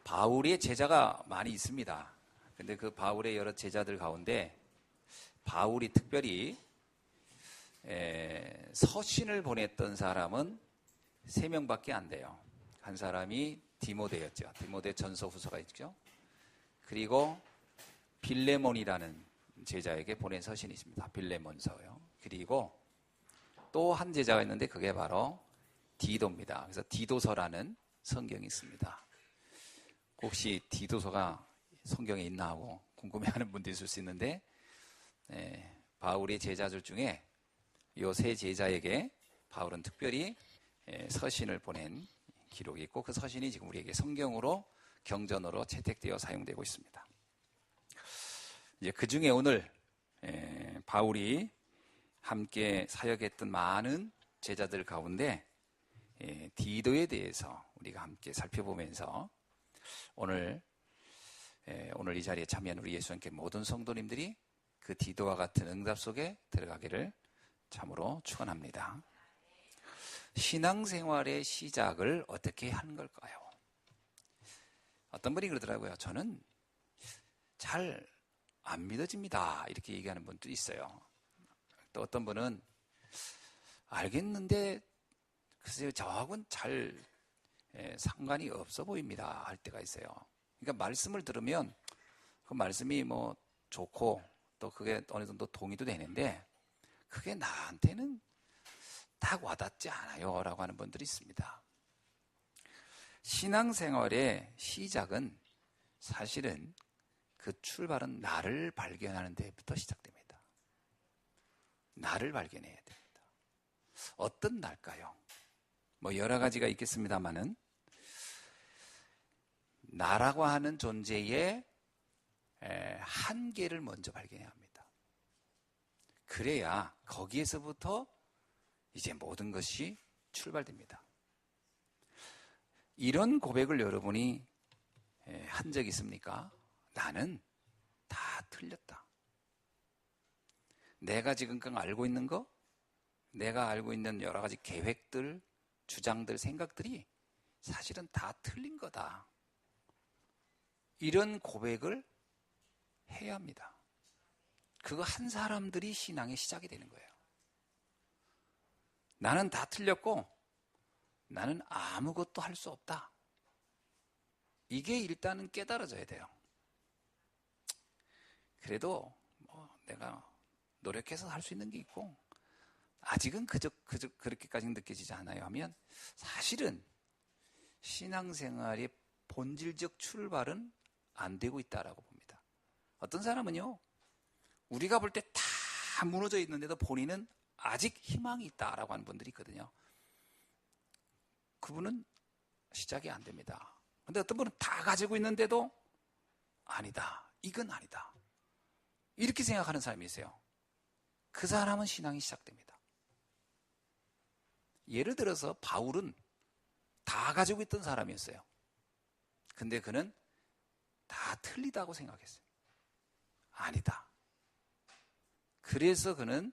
바울의 제자가 많이 있습니다. 근데 그 바울의 여러 제자들 가운데 바울이 특별히 서신을 보냈던 사람은 3명밖에 안 돼요. 한 사람이 디모데였죠. 디모데 전서 후서가 있죠. 그리고 빌레몬이라는 제자에게 보낸 서신이 있습니다. 빌레몬서요. 그리고 또 한 제자가 있는데 그게 바로 디도입니다. 그래서 디도서라는 성경이 있습니다. 혹시 디도서가 성경에 있나 하고 궁금해하는 분도 있을 수 있는데 바울의 제자들 중에 이 3 제자에게 바울은 특별히 서신을 보낸 기록이 있고 그 서신이 지금 우리에게 성경으로 경전으로 채택되어 사용되고 있습니다. 이제 그 중에 오늘 바울이 함께 사역했던 많은 제자들 가운데 디도에 대해서 우리가 함께 살펴보면서 오늘 이 자리에 참여한 우리 예수님께 모든 성도님들이 그 디도와 같은 응답 속에 들어가기를 참으로 축원합니다. 신앙생활의 시작을 어떻게 하는 걸까요? 어떤 분이 그러더라고요. 저는 잘 안 믿어집니다. 이렇게 얘기하는 분도 있어요. 또 어떤 분은 알겠는데 글쎄요, 저하고는 잘 상관이 없어 보입니다 할 때가 있어요. 그러니까 말씀을 들으면 그 말씀이 뭐 좋고 또 그게 어느 정도 동의도 되는데 그게 나한테는 딱 와닿지 않아요 라고 하는 분들이 있습니다. 신앙생활의 시작은 사실은 그 출발은 나를 발견하는 데부터 시작됩니다. 나를 발견해야 됩니다. 어떤 날까요? 뭐 여러 가지가 있겠습니다만은 나라고 하는 존재의 한계를 먼저 발견해야 합니다. 그래야 거기에서부터 이제 모든 것이 출발됩니다. 이런 고백을 여러분이 한 적 있습니까? 나는 다 틀렸다. 내가 지금까지 알고 있는 거, 내가 알고 있는 여러 가지 계획들, 주장들, 생각들이 사실은 다 틀린 거다. 이런 고백을 해야 합니다. 그거 한 사람들이 신앙의 시작이 되는 거예요. 나는 다 틀렸고 나는 아무것도 할 수 없다. 이게 일단은 깨달아져야 돼요. 그래도 뭐 내가 노력해서 할 수 있는 게 있고 아직은 그저 그렇게까지는 느껴지지 않아요 하면 사실은 신앙생활의 본질적 출발은 안 되고 있다라고 봅니다. 어떤 사람은요, 우리가 볼 때 다 무너져 있는데도 본인은 아직 희망이 있다라고 하는 분들이 있거든요. 그분은 시작이 안 됩니다. 근데 어떤 분은 다 가지고 있는데도 아니다, 이건 아니다, 이렇게 생각하는 사람이 있어요. 그 사람은 신앙이 시작됩니다. 예를 들어서 바울은 다 가지고 있던 사람이었어요. 근데 그는 다 틀리다고 생각했어요. 아니다. 그래서 그는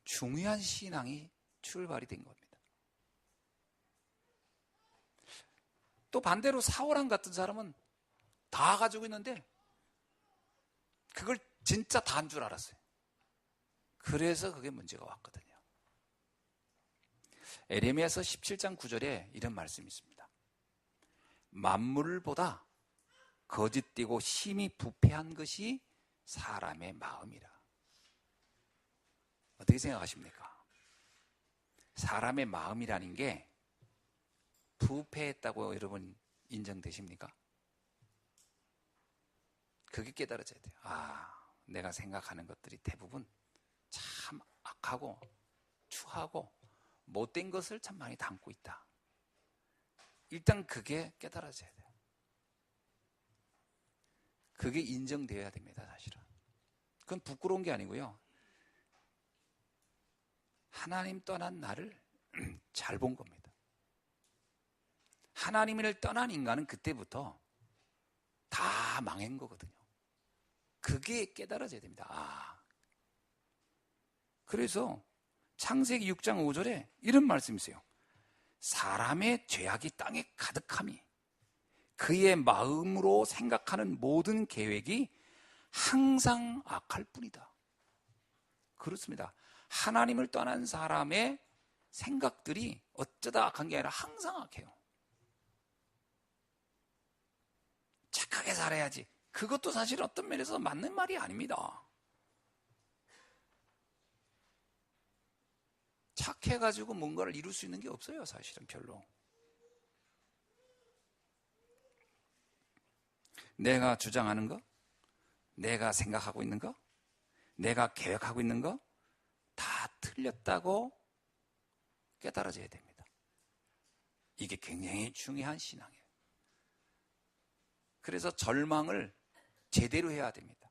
중요한 신앙이 출발이 된 겁니다. 또 반대로 사울왕 같은 사람은 다 가지고 있는데 그걸 진짜 다인 줄 알았어요. 그래서 그게 문제가 왔거든요. 에레미야서 17장 9절에 이런 말씀이 있습니다. 만물보다 거짓되고 심히 부패한 것이 사람의 마음이라. 어떻게 생각하십니까? 사람의 마음이라는 게 부패했다고 여러분 인정되십니까? 그게 깨달아져야 돼요. 내가 생각하는 것들이 대부분 참 악하고 추하고 못된 것을 참 많이 담고 있다. 일단 그게 깨달아져야 돼요. 그게 인정되어야 됩니다, 사실은. 그건 부끄러운 게 아니고요. 하나님 떠난 나를 잘 본 겁니다. 하나님을 떠난 인간은 그때부터 다 망한 거거든요. 그게 깨달아져야 됩니다. 그래서 창세기 6장 5절에 이런 말씀이 있어요. 사람의 죄악이 땅에 가득함이 그의 마음으로 생각하는 모든 계획이 항상 악할 뿐이다. 그렇습니다. 하나님을 떠난 사람의 생각들이 어쩌다 악한 게 아니라 항상 악해요. 착하게 살아야지. 그것도 사실 어떤 면에서 맞는 말이 아닙니다. 착해가지고 뭔가를 이룰 수 있는 게 없어요. 사실은 별로. 내가 주장하는 거, 내가 생각하고 있는 거, 내가 계획하고 있는 거 다 틀렸다고 깨달아져야 됩니다. 이게 굉장히 중요한 신앙이에요. 그래서 절망을 제대로 해야 됩니다.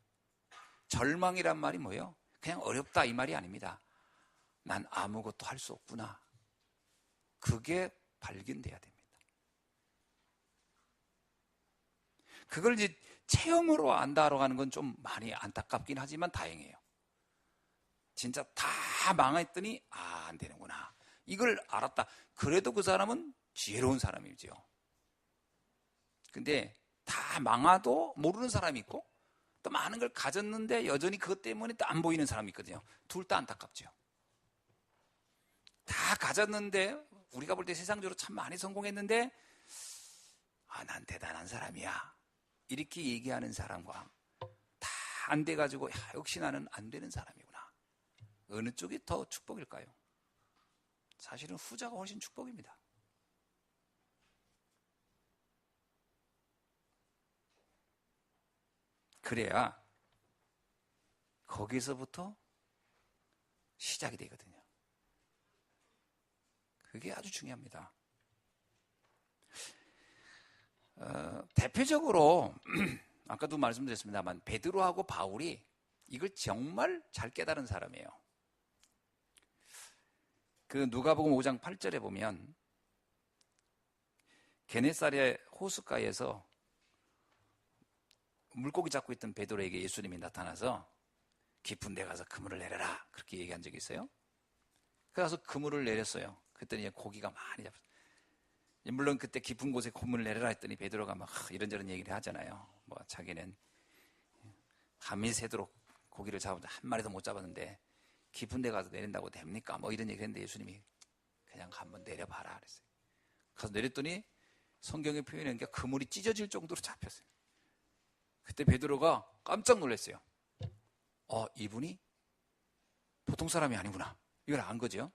절망이란 말이 뭐예요? 그냥 어렵다 이 말이 아닙니다. 난 아무것도 할 수 없구나. 그게 발견돼야 됩니다. 그걸 이제 체험으로 안다라고 하는 건 좀 많이 안타깝긴 하지만 다행이에요. 진짜 다 망했더니 안 되는구나. 이걸 알았다. 그래도 그 사람은 지혜로운 사람이죠. 근데 다 망해도 모르는 사람이 있고 또 많은 걸 가졌는데 여전히 그것 때문에 또 안 보이는 사람이 있거든요. 둘 다 안타깝죠. 다 가졌는데 우리가 볼 때 세상적으로 참 많이 성공했는데 난 대단한 사람이야. 이렇게 얘기하는 사람과 다 안 돼가지고 역시 나는 안 되는 사람이구나. 어느 쪽이 더 축복일까요? 사실은 후자가 훨씬 축복입니다. 그래야 거기서부터 시작이 되거든요. 그게 아주 중요합니다. 대표적으로 아까도 말씀드렸습니다만 베드로하고 바울이 이걸 정말 잘 깨달은 사람이에요. 그 누가복음 5장 8절에 보면 게네사렛 호숫가에서 물고기 잡고 있던 베드로에게 예수님이 나타나서 깊은 데 가서 그물을 내려라 그렇게 얘기한 적이 있어요. 그래서 그물을 내렸어요. 그랬더니 고기가 많이 잡혔어요. 물론 그때 깊은 곳에 그물을 내려라 했더니 베드로가 막 이런저런 얘기를 하잖아요. 뭐 자기는 밤이 새도록 고기를 잡았는데 한 마리도 못 잡았는데 깊은 데 가서 내린다고 됩니까? 뭐 이런 얘기를 했는데 예수님이 그냥 한번 내려봐라 그랬어요. 가서 내렸더니 성경에 표현한 게 그물이 찢어질 정도로 잡혔어요. 그때 베드로가 깜짝 놀랐어요. 이분이 보통 사람이 아니구나. 이걸 안 거죠.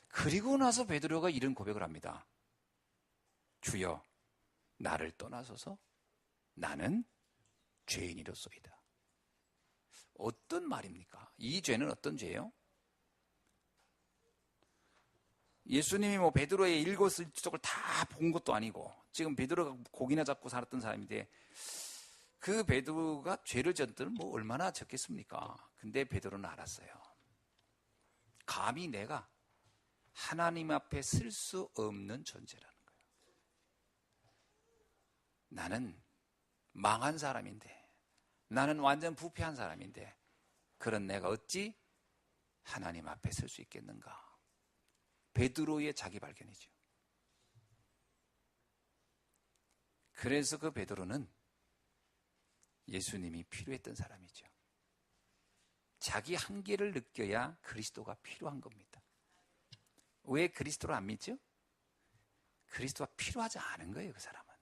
그리고 나서 베드로가 이런 고백을 합니다. 주여, 나를 떠나소서 나는 죄인이로소이다. 어떤 말입니까? 이 죄는 어떤 죄예요? 예수님이 뭐 베드로의 일거수일투족을 다 본 것도 아니고 지금 베드로가 고기나 잡고 살았던 사람인데 그 베드로가 죄를 졌던 뭐 얼마나 졌겠습니까? 근데 베드로는 알았어요. 감히 내가 하나님 앞에 쓸 수 없는 존재라는 거예요. 나는 망한 사람인데 나는 완전 부패한 사람인데 그런 내가 어찌 하나님 앞에 설 수 있겠는가? 베드로의 자기 발견이죠. 그래서 그 베드로는 예수님이 필요했던 사람이죠. 자기 한계를 느껴야 그리스도가 필요한 겁니다. 왜 그리스도를 안 믿죠? 그리스도가 필요하지 않은 거예요, 그 사람은.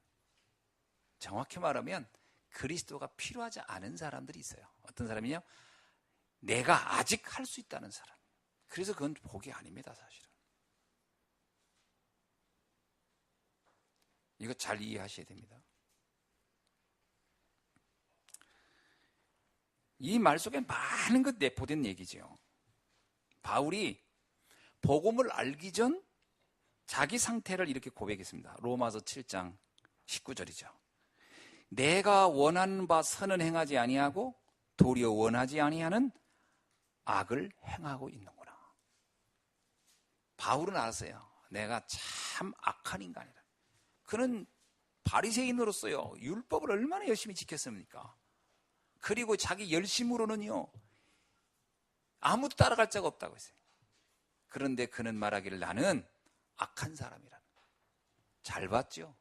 정확히 말하면 그리스도가 필요하지 않은 사람들이 있어요. 어떤 사람이요? 내가 아직 할 수 있다는 사람. 그래서 그건 복이 아닙니다, 사실은. 이거 잘 이해하셔야 됩니다. 이 말 속에 많은 것 내포된 얘기죠. 바울이 복음을 알기 전 자기 상태를 이렇게 고백했습니다. 로마서 7장 19절이죠. 내가 원하는 바 선은 행하지 아니하고 도리어 원하지 아니하는 악을 행하고 있는구나. 바울은 알았어요. 내가 참 악한 인간이다. 그는 바리새인으로서요. 율법을 얼마나 열심히 지켰습니까? 그리고 자기 열심으로는요. 아무도 따라갈 자가 없다고 했어요. 그런데 그는 말하기를 나는 악한 사람이라는 거예요. 잘 봤죠?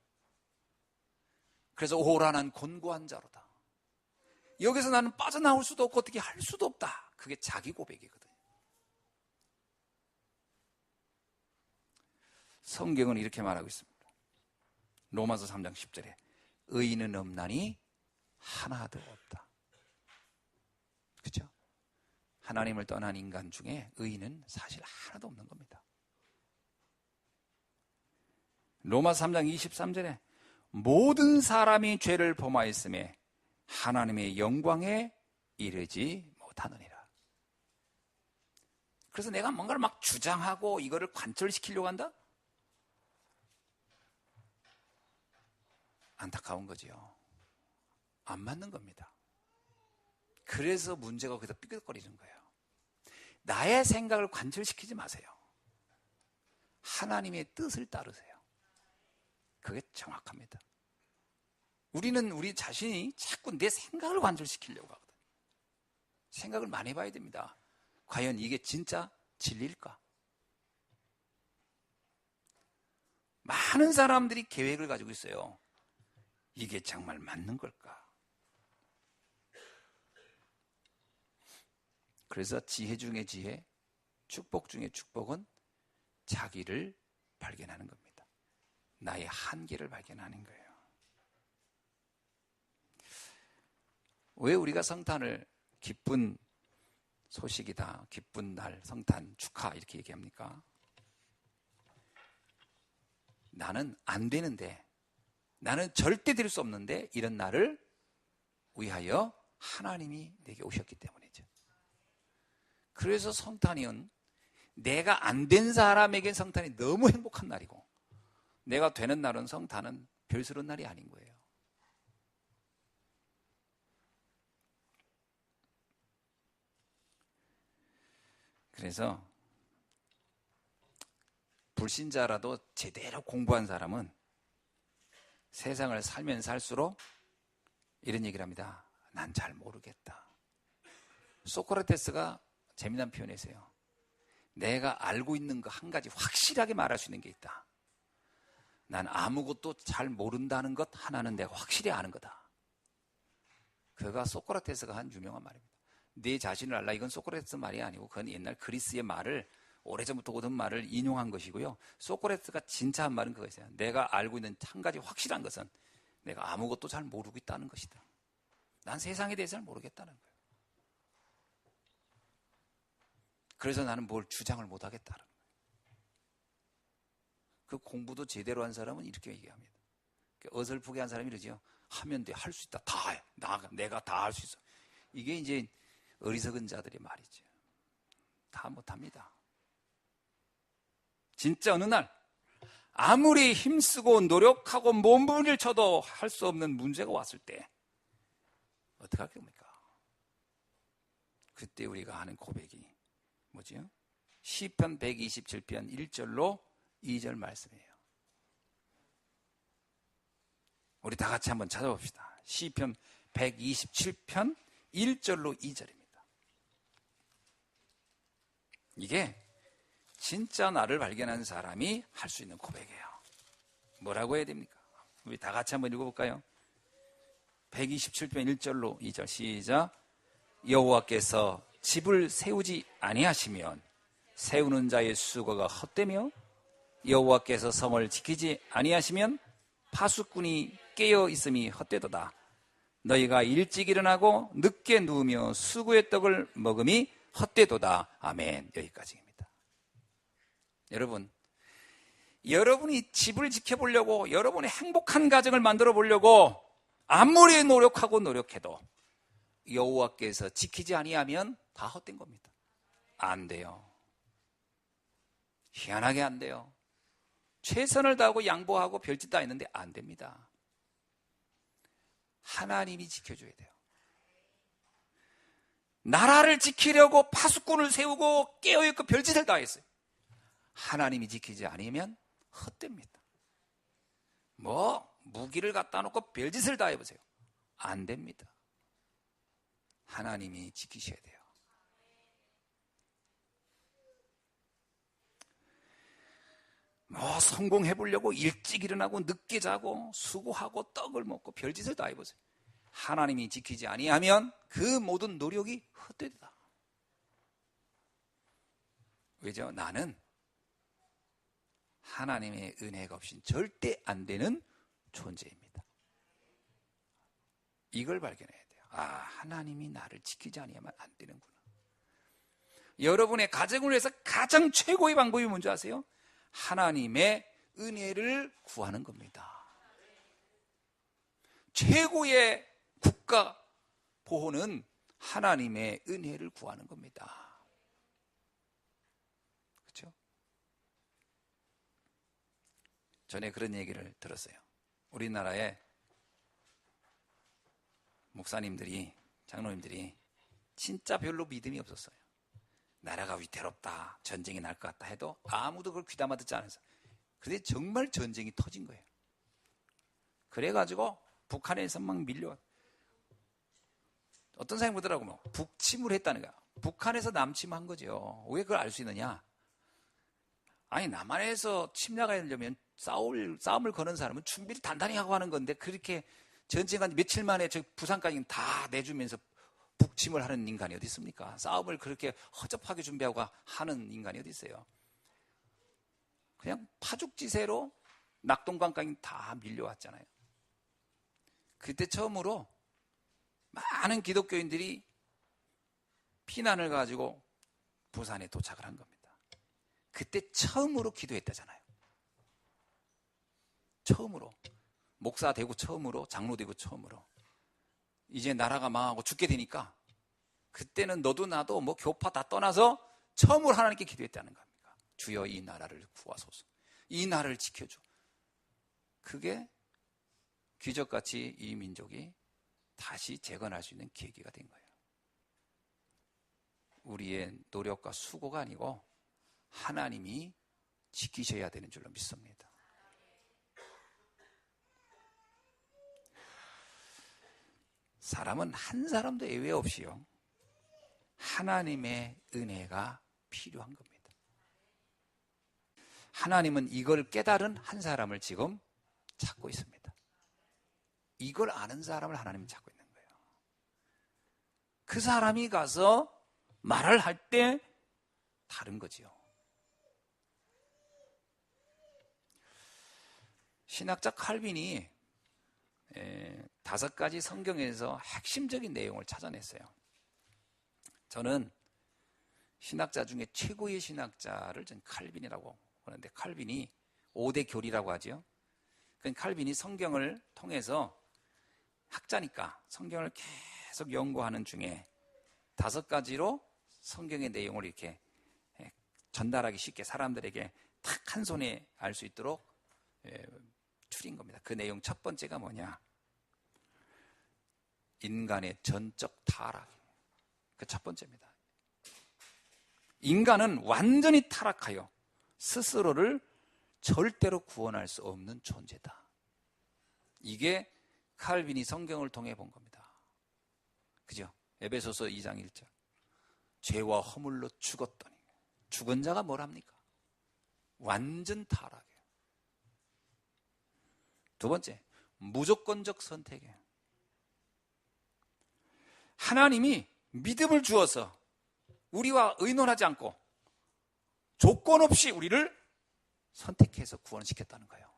그래서 오라는 곤고한 자로다. 여기서 나는 빠져나올 수도 없고 어떻게 할 수도 없다. 그게 자기 고백이거든요. 성경은 이렇게 말하고 있습니다. 로마서 3장 10절에 의인은 없나니 하나도 없다. 그렇죠? 하나님을 떠난 인간 중에 의인은 사실 하나도 없는 겁니다. 로마서 3장 23절에 모든 사람이 죄를 범하였음에 하나님의 영광에 이르지 못하느니라. 그래서 내가 뭔가를 막 주장하고 이거를 관철시키려고 한다? 안타까운 거지요. 안 맞는 겁니다. 그래서 문제가 거기서 삐끗거리는 거예요. 나의 생각을 관철시키지 마세요. 하나님의 뜻을 따르세요. 그게 정확합니다. 우리는 우리 자신이 자꾸 내 생각을 관철시키려고 하거든요. 생각을 많이 봐야 됩니다. 과연 이게 진짜 진리일까? 많은 사람들이 계획을 가지고 있어요. 이게 정말 맞는 걸까? 그래서 지혜 중에 지혜, 축복 중에 축복은 자기를 발견하는 겁니다. 나의 한계를 발견하는 거예요. 왜 우리가 성탄을 기쁜 소식이다, 기쁜 날, 성탄 축하 이렇게 얘기합니까? 나는 안 되는데, 나는 절대 될 수 없는데 이런 날을 위하여 하나님이 내게 오셨기 때문이죠. 그래서 성탄이은 내가 안 된 사람에겐 성탄이 너무 행복한 날이고, 내가 되는 날은 성탄은 별스러운 날이 아닌 거예요. 그래서 불신자라도 제대로 공부한 사람은 세상을 살면 살수록 이런 얘기를 합니다. 난 잘 모르겠다. 소크라테스가 재미난 표현이세요. 내가 알고 있는 거 한 가지 확실하게 말할 수 있는 게 있다. 난 아무것도 잘 모른다는 것 하나는 내가 확실히 아는 거다. 그가 소크라테스가 한 유명한 말입니다. 내 자신을 알라. 이건 소크라테스 말이 아니고 그건 옛날 그리스의 말을, 오래전부터 오던 말을 인용한 것이고요. 소크라테스가 진짜 한 말은 그거였어요. 내가 알고 있는 한 가지 확실한 것은 내가 아무것도 잘 모르고 있다는 것이다. 난 세상에 대해서 잘 모르겠다는 거예요. 그래서 나는 뭘 주장을 못 하겠다는 거예요. 그 공부도 제대로 한 사람은 이렇게 얘기합니다. 어설프게 한 사람이 이러죠. 하면 돼, 할 수 있다, 다 해. 내가 다 할 수 있어. 이게 이제 어리석은 자들의 말이죠. 다 못합니다. 진짜 어느 날 아무리 힘쓰고 노력하고 몸부림을 쳐도 할 수 없는 문제가 왔을 때 어떻게 할 겁니까? 그때 우리가 하는 고백이 뭐지요? 시편 127편 1절로 2절 말씀이에요. 우리 다 같이 한번 찾아봅시다. 시편 127편 1절로 2절입니다. 이게 진짜 나를 발견한 사람이 할 수 있는 고백이에요. 뭐라고 해야 됩니까? 우리 다 같이 한번 읽어볼까요? 127편 1절로 2절 시작. 여호와께서 집을 세우지 아니하시면 세우는 자의 수고가 헛되며 여호와께서 성을 지키지 아니하시면 파수꾼이 깨어 있음이 헛되도다. 너희가 일찍 일어나고 늦게 누우며 수고의 떡을 먹음이 헛되도다. 아멘. 여기까지입니다. 여러분, 여러분이 집을 지켜보려고, 여러분의 행복한 가정을 만들어 보려고 아무리 노력하고 노력해도 여호와께서 지키지 아니하면 다 헛된 겁니다. 안 돼요. 희한하게 안 돼요. 최선을 다하고 양보하고 별짓 다 했는데 안 됩니다. 하나님이 지켜줘야 돼요. 나라를 지키려고 파수꾼을 세우고 깨어있고 별짓을 다 했어요. 하나님이 지키지 않으면 헛됩니다. 무기를 갖다 놓고 별짓을 다 해보세요. 안 됩니다. 하나님이 지키셔야 돼요. 성공해 보려고 일찍 일어나고 늦게 자고 수고하고 떡을 먹고 별짓을 다 해보세요. 하나님이 지키지 아니하면 그 모든 노력이 헛되다. 왜죠? 나는 하나님의 은혜가 없인 절대 안 되는 존재입니다. 이걸 발견해야 돼요. 하나님이 나를 지키지 아니하면 안 되는구나. 여러분의 가정을 위해서 가장 최고의 방법이 뭔지 아세요? 하나님의 은혜를 구하는 겁니다. 최고의 국가 보호는 하나님의 은혜를 구하는 겁니다. 그렇죠? 전에 그런 얘기를 들었어요. 우리나라에 목사님들이, 장로님들이 진짜 별로 믿음이 없었어요. 나라가 위태롭다, 전쟁이 날 것 같다 해도 아무도 그걸 귀담아 듣지 않았어요. 그런데 정말 전쟁이 터진 거예요. 그래가지고 북한에서 막 밀려. 어떤 사람이 보더라고, 북침을 했다는 거야. 북한에서 남침한 거죠. 왜 그걸 알 수 있느냐? 아니, 남한에서 침략하려면 싸움을 거는 사람은 준비를 단단히 하고 하는 건데, 그렇게 전쟁한 며칠 만에 저 부산까지 다 내주면서 북침을 하는 인간이 어디 있습니까? 싸움을 그렇게 허접하게 준비하고 하는 인간이 어디 있어요? 그냥 파죽지세로 낙동강까지 다 밀려왔잖아요. 그때 처음으로 많은 기독교인들이 피난을 가지고 부산에 도착을 한 겁니다. 그때 처음으로 기도했다잖아요. 처음으로. 목사 되고 처음으로, 장로 되고 처음으로. 이제 나라가 망하고 죽게 되니까 그때는 너도 나도 교파 다 떠나서 처음으로 하나님께 기도했다는 겁니다. 주여 이 나라를 구하소서. 이 나라를 지켜줘. 그게 기적같이 이 민족이 다시 재건할 수 있는 계기가 된 거예요. 우리의 노력과 수고가 아니고 하나님이 지키셔야 되는 줄로 믿습니다. 사람은 한 사람도 예외 없이요, 하나님의 은혜가 필요한 겁니다. 하나님은 이걸 깨달은 한 사람을 지금 찾고 있습니다. 이걸 아는 사람을 하나님은 찾고 있는 거예요. 그 사람이 가서 말을 할 때 다른 거지요. 신학자 칼빈이 5가지 성경에서 핵심적인 내용을 찾아냈어요. 저는 신학자 중에 최고의 신학자를 전 칼빈이라고 하는데, 칼빈이 5대 교리라고 하죠. 칼빈이 성경을 통해서, 학자니까 성경을 계속 연구하는 중에 5가지로 성경의 내용을 이렇게 전달하기 쉽게 사람들에게 딱 한 손에 알 수 있도록 추린 겁니다. 그 내용 첫 번째가 뭐냐? 인간의 전적 타락. 그 첫 번째입니다. 인간은 완전히 타락하여 스스로를 절대로 구원할 수 없는 존재다. 이게 칼빈이 성경을 통해 본 겁니다. 그죠? 에베소서 2장 1절. 죄와 허물로 죽었더니. 죽은 자가 뭘 합니까? 완전 타락이에요. 두 번째, 무조건적 선택이에요. 하나님이 믿음을 주어서 우리와 의논하지 않고 조건 없이 우리를 선택해서 구원시켰다는 거예요.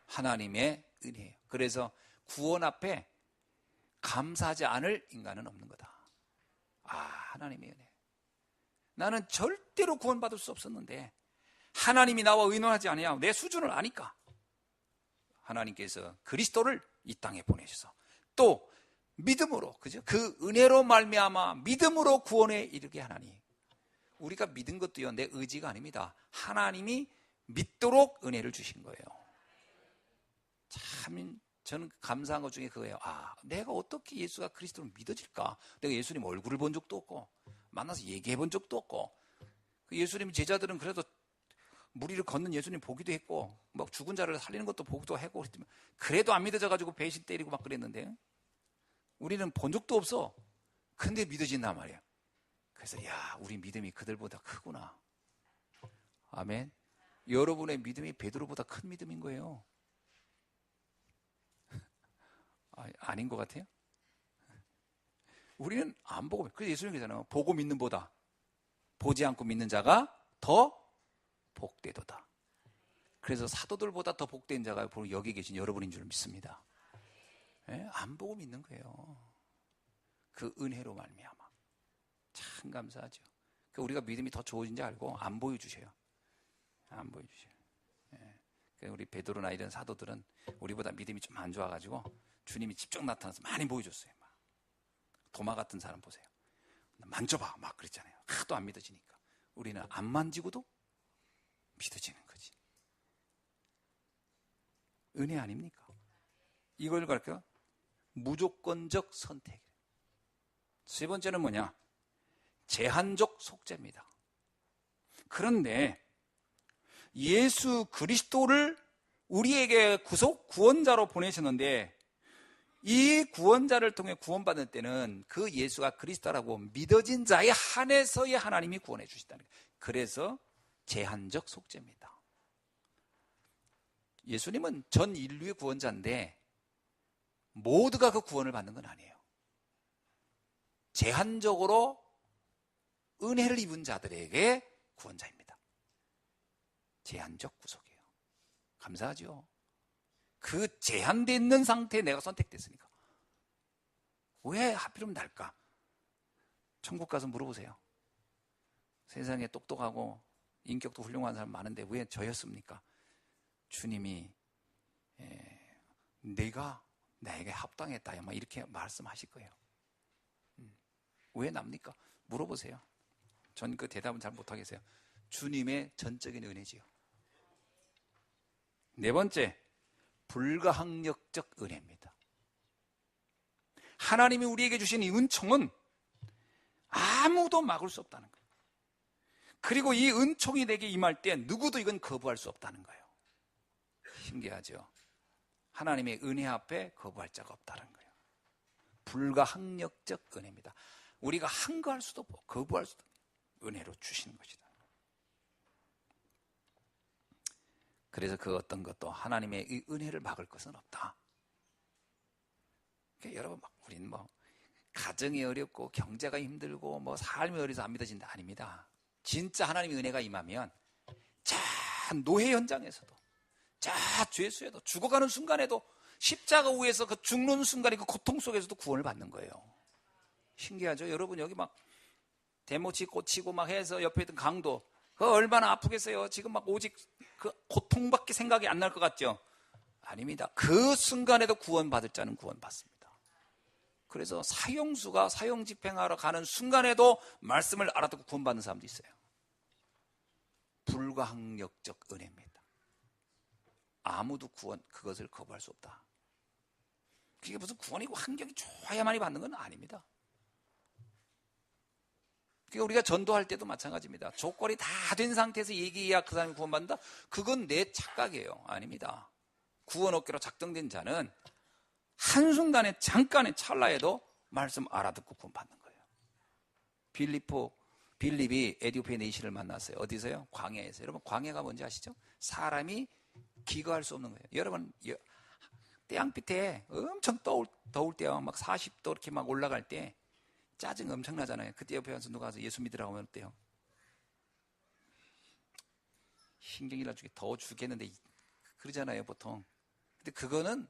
하나님의 은혜예요. 그래서 구원 앞에 감사하지 않을 인간은 없는 거다. 하나님의 은혜. 나는 절대로 구원받을 수 없었는데 하나님이 나와 의논하지 않으냐, 내 수준을 아니까 하나님께서 그리스도를 이 땅에 보내셔서 또 믿음으로, 그죠? 그 은혜로 말미암아 믿음으로 구원에 이르게 하나니. 우리가 믿은 것도요, 내 의지가 아닙니다. 하나님이 믿도록 은혜를 주신 거예요. 참 저는 감사한 것 중에 그거예요. 내가 어떻게 예수가 그리스도를 믿어질까? 내가 예수님 얼굴을 본 적도 없고 만나서 얘기해 본 적도 없고, 그 예수님 제자들은 그래도 물 위를 걷는 예수님 보기도 했고 막 죽은 자를 살리는 것도 보기도 하고, 그래도 안 믿어져가지고 배신 때리고 막 그랬는데 우리는 본 적도 없어. 근데 믿어진단 말이에요. 그래서 우리 믿음이 그들보다 크구나. 아멘. 여러분의 믿음이 베드로보다 큰 믿음인 거예요. 아닌 것 같아요? 우리는 안 보고, 그래서 예수님께서는 보고 믿는 보다 보지 않고 믿는 자가 더 복되도다. 그래서 사도들보다 더 복된 자가 바로 여기 계신 여러분인 줄 믿습니다. 예? 안 보고 믿는 거예요. 그 은혜로 말미암아. 참 감사하죠. 우리가 믿음이 더 좋아진지 알고 안 보여주셔요. 안 보여주셔요. 예. 우리 베드로나 이런 사도들은 우리보다 믿음이 좀 안 좋아가지고 주님이 직접 나타나서 많이 보여줬어요. 막. 도마 같은 사람 보세요. 만져봐 막 그랬잖아요. 하도 안 믿어지니까. 우리는 안 만지고도 믿어지는 거지. 은혜 아닙니까? 이걸 갈까요? 무조건적 선택. 세 번째는 뭐냐? 제한적 속죄입니다. 그런데 예수 그리스도를 우리에게 구원자로 보내셨는데 이 구원자를 통해 구원받을 때는 그 예수가 그리스도라고 믿어진 자에 한해서의 하나님이 구원해 주시다는 거예요. 그래서 제한적 속죄입니다. 예수님은 전 인류의 구원자인데 모두가 그 구원을 받는 건 아니에요. 제한적으로 은혜를 입은 자들에게 구원자입니다. 제한적 구속이에요. 감사하죠. 그 제한되어 있는 상태에 내가 선택됐으니까. 왜 하필이면 날까? 천국 가서 물어보세요. 세상에 똑똑하고 인격도 훌륭한 사람 많은데 왜 저였습니까? 주님이 내가 나에게 합당했다 막 이렇게 말씀하실 거예요. 왜 납니까? 물어보세요. 전 그 대답은 잘 못하겠어요. 주님의 전적인 은혜지요. 네 번째, 불가항력적 은혜입니다. 하나님이 우리에게 주신 이 은총은 아무도 막을 수 없다는 거예요. 그리고 이 은총이 내게 임할 때 누구도 이건 거부할 수 없다는 거예요. 신기하죠? 하나님의 은혜 앞에 거부할 자가 없다는 거예요. 불가항력적 은혜입니다. 우리가 항거할 수도 없고 거부할 수도 없고 은혜로 주시는 것이다. 그래서 그 어떤 것도 하나님의 이 은혜를 막을 것은 없다. 그러니까 여러분, 우리는 가정이 어렵고 경제가 힘들고 삶이 어려서 안 믿어진다. 아닙니다. 진짜 하나님의 은혜가 임하면 자 노예 현장에서도 자 죄수에도 죽어가는 순간에도 십자가 위에서 그 죽는 순간에 그 고통 속에서도 구원을 받는 거예요. 신기하죠? 여러분 여기 대모치 꽂히고 해서 옆에 있던 강도 그 얼마나 아프겠어요? 지금 오직 그 고통밖에 생각이 안 날 것 같죠? 아닙니다. 그 순간에도 구원받을 자는 구원받습니다. 그래서 사형수가 사형 집행하러 가는 순간에도 말씀을 알아듣고 구원받는 사람도 있어요. 불가항력적 은혜입니다. 아무도 그것을 거부할 수 없다. 그게 무슨 구원이고 환경이 좋아야만이 받는 건 아닙니다. 그러니까 우리가 전도할 때도 마찬가지입니다. 조건이 다 된 상태에서 얘기해야 그 사람이 구원받는다? 그건 내 착각이에요. 아닙니다. 구원 얻기로 작정된 자는 한순간에 잠깐의 찰나에도 말씀 알아듣고 구원받는 거예요. 빌립이 에디오피아 내시를 만났어요. 어디서요? 광야에서. 여러분 광야가 뭔지 아시죠? 사람이 기거할 수 없는 거예요. 여러분 태양빛에 엄청 더울 때요. 40도 이렇게 올라갈 때 짜증 엄청나잖아요. 그때 옆에 와서 누가 와서 예수 믿으라고 하면 어때요? 신경이 나중에 더워 죽겠는데 그러잖아요 보통. 근데 그거는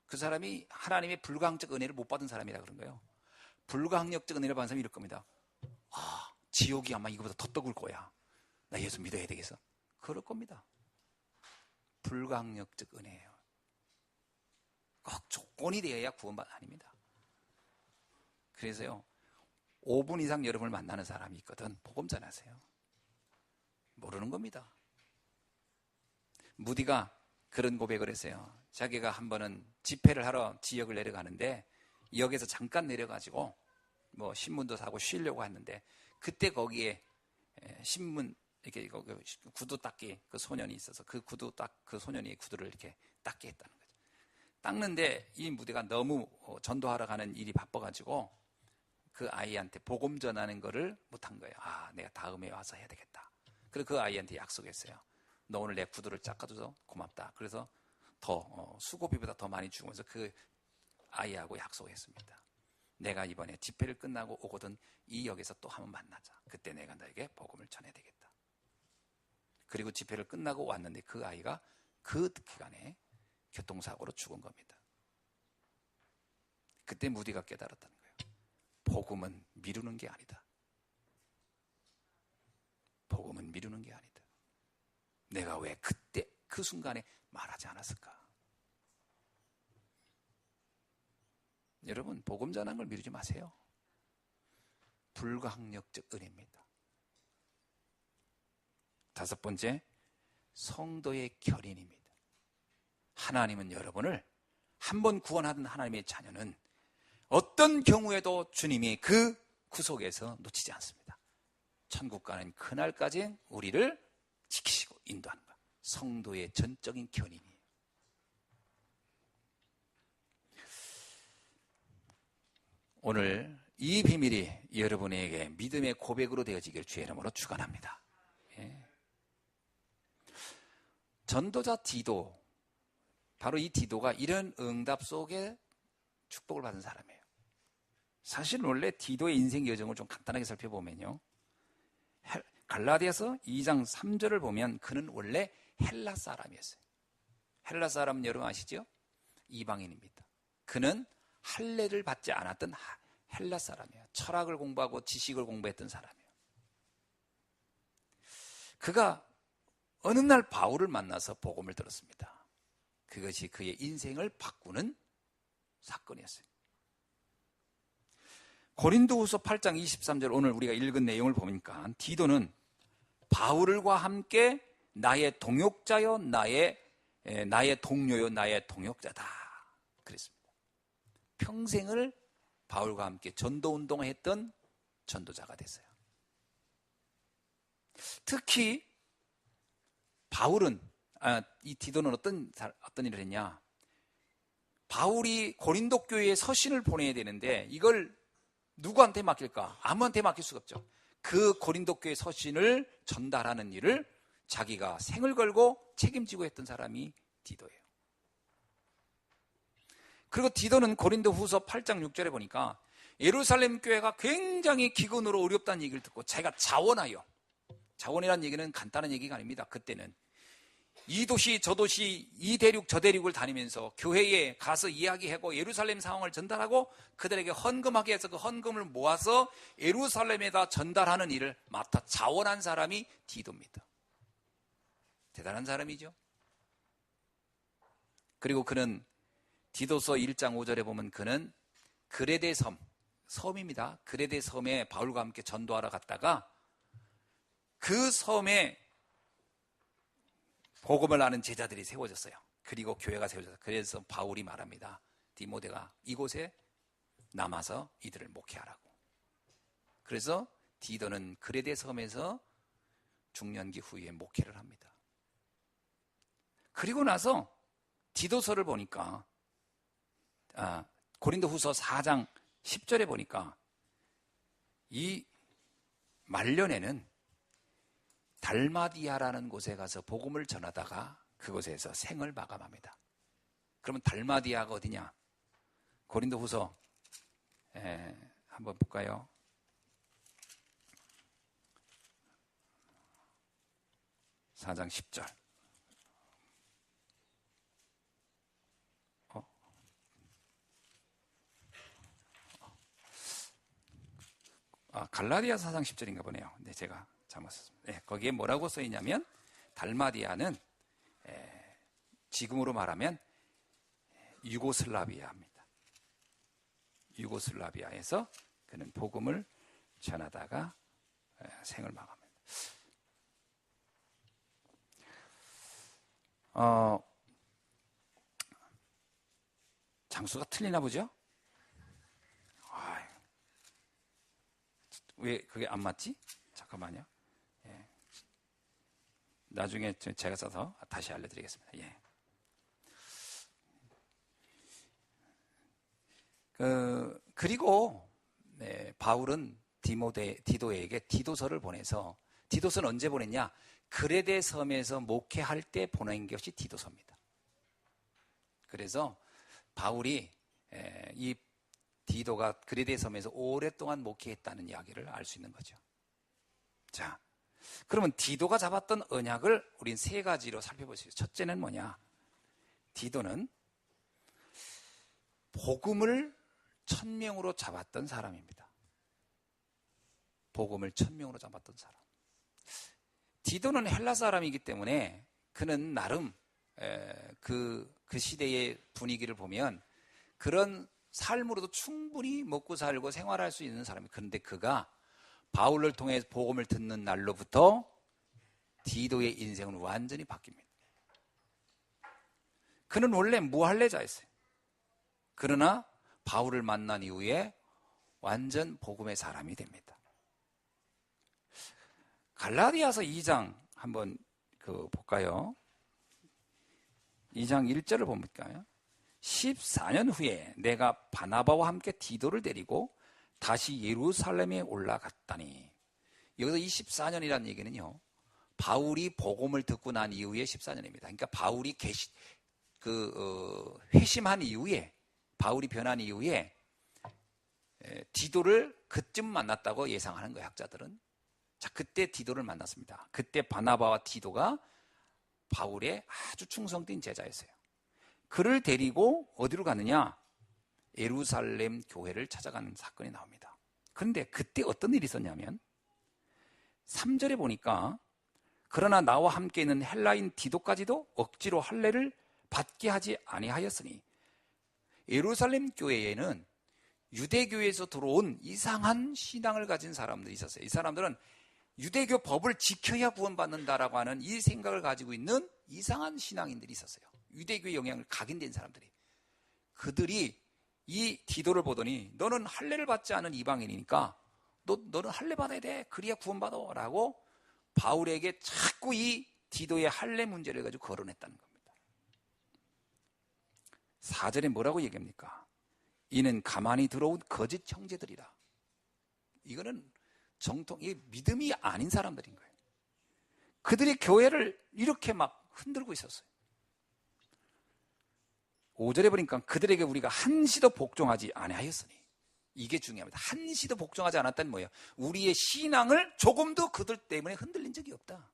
그 사람이 하나님의 불가항적 은혜를 못 받은 사람이라 그런 거예요. 불가항력적 은혜를 받은 사람이 이럴 겁니다. 지옥이 아마 이거보다 더 떡을 거야. 나 예수 믿어야 되겠어. 그럴 겁니다. 불가항력적 은혜예요. 꼭 조건이 되어야 구원받 아닙니다. 그래서요 5분 이상 여러분을 만나는 사람이 있거든. 복음 전하세요. 모르는 겁니다. 무디가 그런 고백을 했어요. 자기가 한 번은 집회를 하러 지역을 내려가는데 역에서 잠깐 내려가지고 신문도 사고 쉬려고 했는데 그때 거기에 신문 이렇게 구두 닦기 그 소년이 있어서 그 소년이 구두를 이렇게 닦게 했다는 거죠. 닦는데 이 무디가 너무 전도하러 가는 일이 바빠가지고 그 아이한테 복음 전하는 거를 못한 거예요. 내가 다음에 와서 해야 되겠다. 그래서 그 아이한테 약속했어요. 너 오늘 내 구두를 닦아줘서 고맙다. 그래서 더 수고비보다 더 많이 주면서 그 아이하고 약속했습니다. 내가 이번에 집회를 끝나고 오거든 이 역에서 또 한번 만나자. 그때 내가 너에게 복음을 전해야 되겠다. 그리고 집회를 끝나고 왔는데 그 아이가 그 기간에 교통사고로 죽은 겁니다. 그때 무디가 깨달았다는 거예요. 복음은 미루는 게 아니다. 복음은 미루는 게 아니다. 내가 왜 그때 그 순간에 말하지 않았을까? 여러분, 복음 전하는 걸 미루지 마세요. 불가항력적 은혜입니다. 다섯 번째, 성도의 결인입니다. 하나님은 여러분을 한 번 구원하던 하나님의 자녀는 어떤 경우에도 주님이 그 구속에서 놓치지 않습니다. 천국 가는 그날까지 우리를 지키시고 인도하는 것. 성도의 전적인 견인이에요. 오늘 이 비밀이 여러분에게 믿음의 고백으로 되어지길 주의 이름으로 축원합니다. 예. 전도자 디도, 바로 이 디도가 이런 응답 속에 축복을 받은 사람이에요. 사실 원래 디도의 인생 여정을 좀 간단하게 살펴보면요, 갈라디아서 2장 3절을 보면 그는 원래 헬라 사람이었어요. 헬라 사람은 여러분 아시죠? 이방인입니다. 그는 할례를 받지 않았던 헬라 사람이에요. 철학을 공부하고 지식을 공부했던 사람이에요. 그가 어느 날 바울을 만나서 복음을 들었습니다. 그것이 그의 인생을 바꾸는 사건이었어요. 고린도후서 8장 23절 오늘 우리가 읽은 내용을 보니까 디도는 바울과 함께 나의 동역자요, 나의 동료요, 나의 동역자다 그랬습니다. 평생을 바울과 함께 전도운동을 했던 전도자가 됐어요. 특히 바울은, 이 디도는 어떤 일을 했냐, 바울이 고린도 교회에 서신을 보내야 되는데 이걸 누구한테 맡길까? 아무한테 맡길 수가 없죠. 그 고린도 교회 서신을 전달하는 일을 자기가 생을 걸고 책임지고 했던 사람이 디도예요. 그리고 디도는 고린도 후서 8장 6절에 보니까 예루살렘 교회가 굉장히 기근으로 어렵다는 얘기를 듣고 자기가 자원이라는 얘기는 간단한 얘기가 아닙니다. 그때는 이 도시 저 도시 이 대륙 저 대륙을 다니면서 교회에 가서 이야기하고 예루살렘 상황을 전달하고 그들에게 헌금하게 해서 그 헌금을 모아서 예루살렘에다 전달하는 일을 맡아 자원한 사람이 디도입니다. 대단한 사람이죠. 그리고 그는 디도서 1장 5절에 보면 그는 그레데 섬입니다. 그레데 섬에 바울과 함께 전도하러 갔다가 그 섬에 복음을 아는 제자들이 세워졌어요. 그리고 교회가 세워졌어요. 그래서 바울이 말합니다. 디모데가 이곳에 남아서 이들을 목회하라고. 그래서 디도는 그레데 섬에서 중년기 후에 목회를 합니다. 그리고 나서 디도서를 보니까 고린도후서 4장 10절에 보니까 이 말년에는 달마디아라는 곳에 가서 복음을 전하다가 그곳에서 생을 마감합니다. 그러면 달마디아가 어디냐? 고린도후서 한번 볼까요? (4장 10절) 갈라디아 4장 10절인가 보네요. 네, 제가 잘못 썼습니다. 네, 거기에 뭐라고 써있냐면 달마디아는 지금으로 말하면 유고슬라비아입니다. 유고슬라비아에서 그는 복음을 전하다가 생을 마감합니다. 장수가 틀리나 보죠? 왜 그게 안 맞지? 잠깐만요. 예. 나중에 제가 써서 다시 알려드리겠습니다. 예. 그리고 바울은 디도에게 디도서를 보내서 디도서는 언제 보냈냐? 그레데 섬에서 목회할 때 보낸 것이 디도서입니다. 그래서 바울이 이 디도가 그레데 섬에서 오랫동안 목회했다는 이야기를 알 수 있는 거죠. 자, 그러면 디도가 잡았던 언약을 우린 세 가지로 살펴볼 수 있어요. 첫째는 뭐냐? 디도는 복음을 천명으로 잡았던 사람입니다. 복음을 천명으로 잡았던 사람. 디도는 헬라 사람이기 때문에 그는 나름 그 시대의 분위기를 보면 그런 삶으로도 충분히 먹고 살고 생활할 수 있는 사람이에요. 그런데 그가 바울을 통해 복음을 듣는 날로부터 디도의 인생은 완전히 바뀝니다. 그는 원래 무할례자였어요. 그러나 바울을 만난 이후에 완전 복음의 사람이 됩니다. 갈라디아서 2장 한번 볼까요? 2장 1절을 볼까요? 14년 후에 내가 바나바와 함께 디도를 데리고 다시 예루살렘에 올라갔다니. 여기서 이 14년이라는 얘기는요, 바울이 복음을 듣고 난 이후에 14년입니다. 그러니까 바울이 회심한 이후에, 바울이 변한 이후에 디도를 그쯤 만났다고 예상하는 거예요, 학자들은. 자, 그때 디도를 만났습니다. 그때 바나바와 디도가 바울의 아주 충성된 제자였어요. 그를 데리고 어디로 가느냐? 예루살렘 교회를 찾아가는 사건이 나옵니다. 그런데 그때 어떤 일이 있었냐면 3절에 보니까 그러나 나와 함께 있는 헬라인 디도까지도 억지로 할례를 받게 하지 아니하였으니, 예루살렘 교회에는 유대교에서 들어온 이상한 신앙을 가진 사람들이 있었어요. 이 사람들은 유대교 법을 지켜야 구원받는다라고 하는 이 생각을 가지고 있는 이상한 신앙인들이 있었어요. 유대교의 영향을 각인된 사람들이. 그들이 이 디도를 보더니 너는 할례를 받지 않은 이방인이니까 너는 할례 받아야 돼. 그래야 구원받아. 라고 바울에게 자꾸 이 디도의 할례 문제를 가지고 거론했다는 겁니다. 4절에 뭐라고 얘기합니까? 이는 가만히 들어온 거짓 형제들이라. 이거는 이 믿음이 아닌 사람들인 거예요. 그들이 교회를 이렇게 막 흔들고 있었어요. 5절에 보니까 그들에게 우리가 한시도 복종하지 아니하였으니, 이게 중요합니다. 한시도 복종하지 않았다는 뭐예요? 우리의 신앙을 조금도 그들 때문에 흔들린 적이 없다.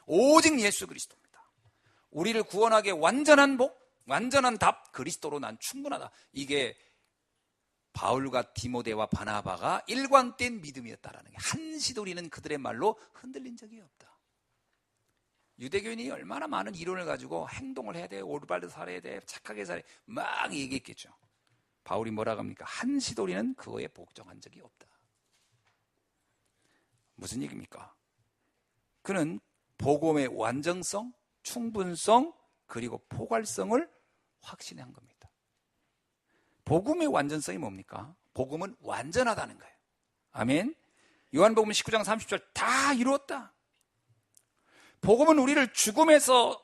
오직 예수 그리스도입니다. 우리를 구원하게 완전한 복, 완전한 답, 그리스도로 난 충분하다. 이게 바울과 디모데와 바나바가 일관된 믿음이었다라는 게, 한시도 우리는 그들의 말로 흔들린 적이 없다. 유대교인이 얼마나 많은 이론을 가지고 행동을 해야 돼, 올바르게 살아야 돼, 착하게 살아야 돼, 막 얘기했겠죠. 바울이 뭐라고 합니까? 한시도 우리는 그거에 복종한 적이 없다. 무슨 얘기입니까? 그는 복음의 완전성, 충분성, 그리고 포괄성을 확신한 겁니다. 복음의 완전성이 뭡니까? 복음은 완전하다는 거예요. 아멘. 요한복음 19장 30절 다 이루었다. 복음은 우리를 죽음에서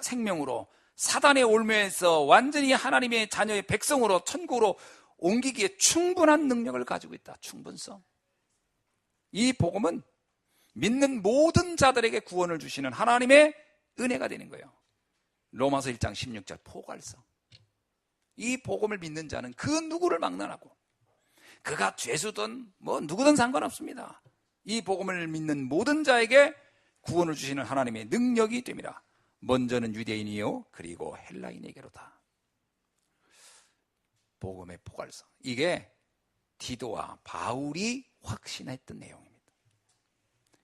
생명으로, 사단의 올무에서 완전히 하나님의 자녀의 백성으로 천국으로 옮기기에 충분한 능력을 가지고 있다. 충분성. 이 복음은 믿는 모든 자들에게 구원을 주시는 하나님의 은혜가 되는 거예요. 로마서 1장 16절 포괄성. 이 복음을 믿는 자는 그 누구를 막론하고, 그가 죄수든 누구든 상관없습니다. 이 복음을 믿는 모든 자에게 구원을 주시는 하나님의 능력이 됩니다. 먼저는 유대인이요 그리고 헬라인에게로다. 복음의 포괄성. 이게 디도와 바울이 확신했던 내용입니다.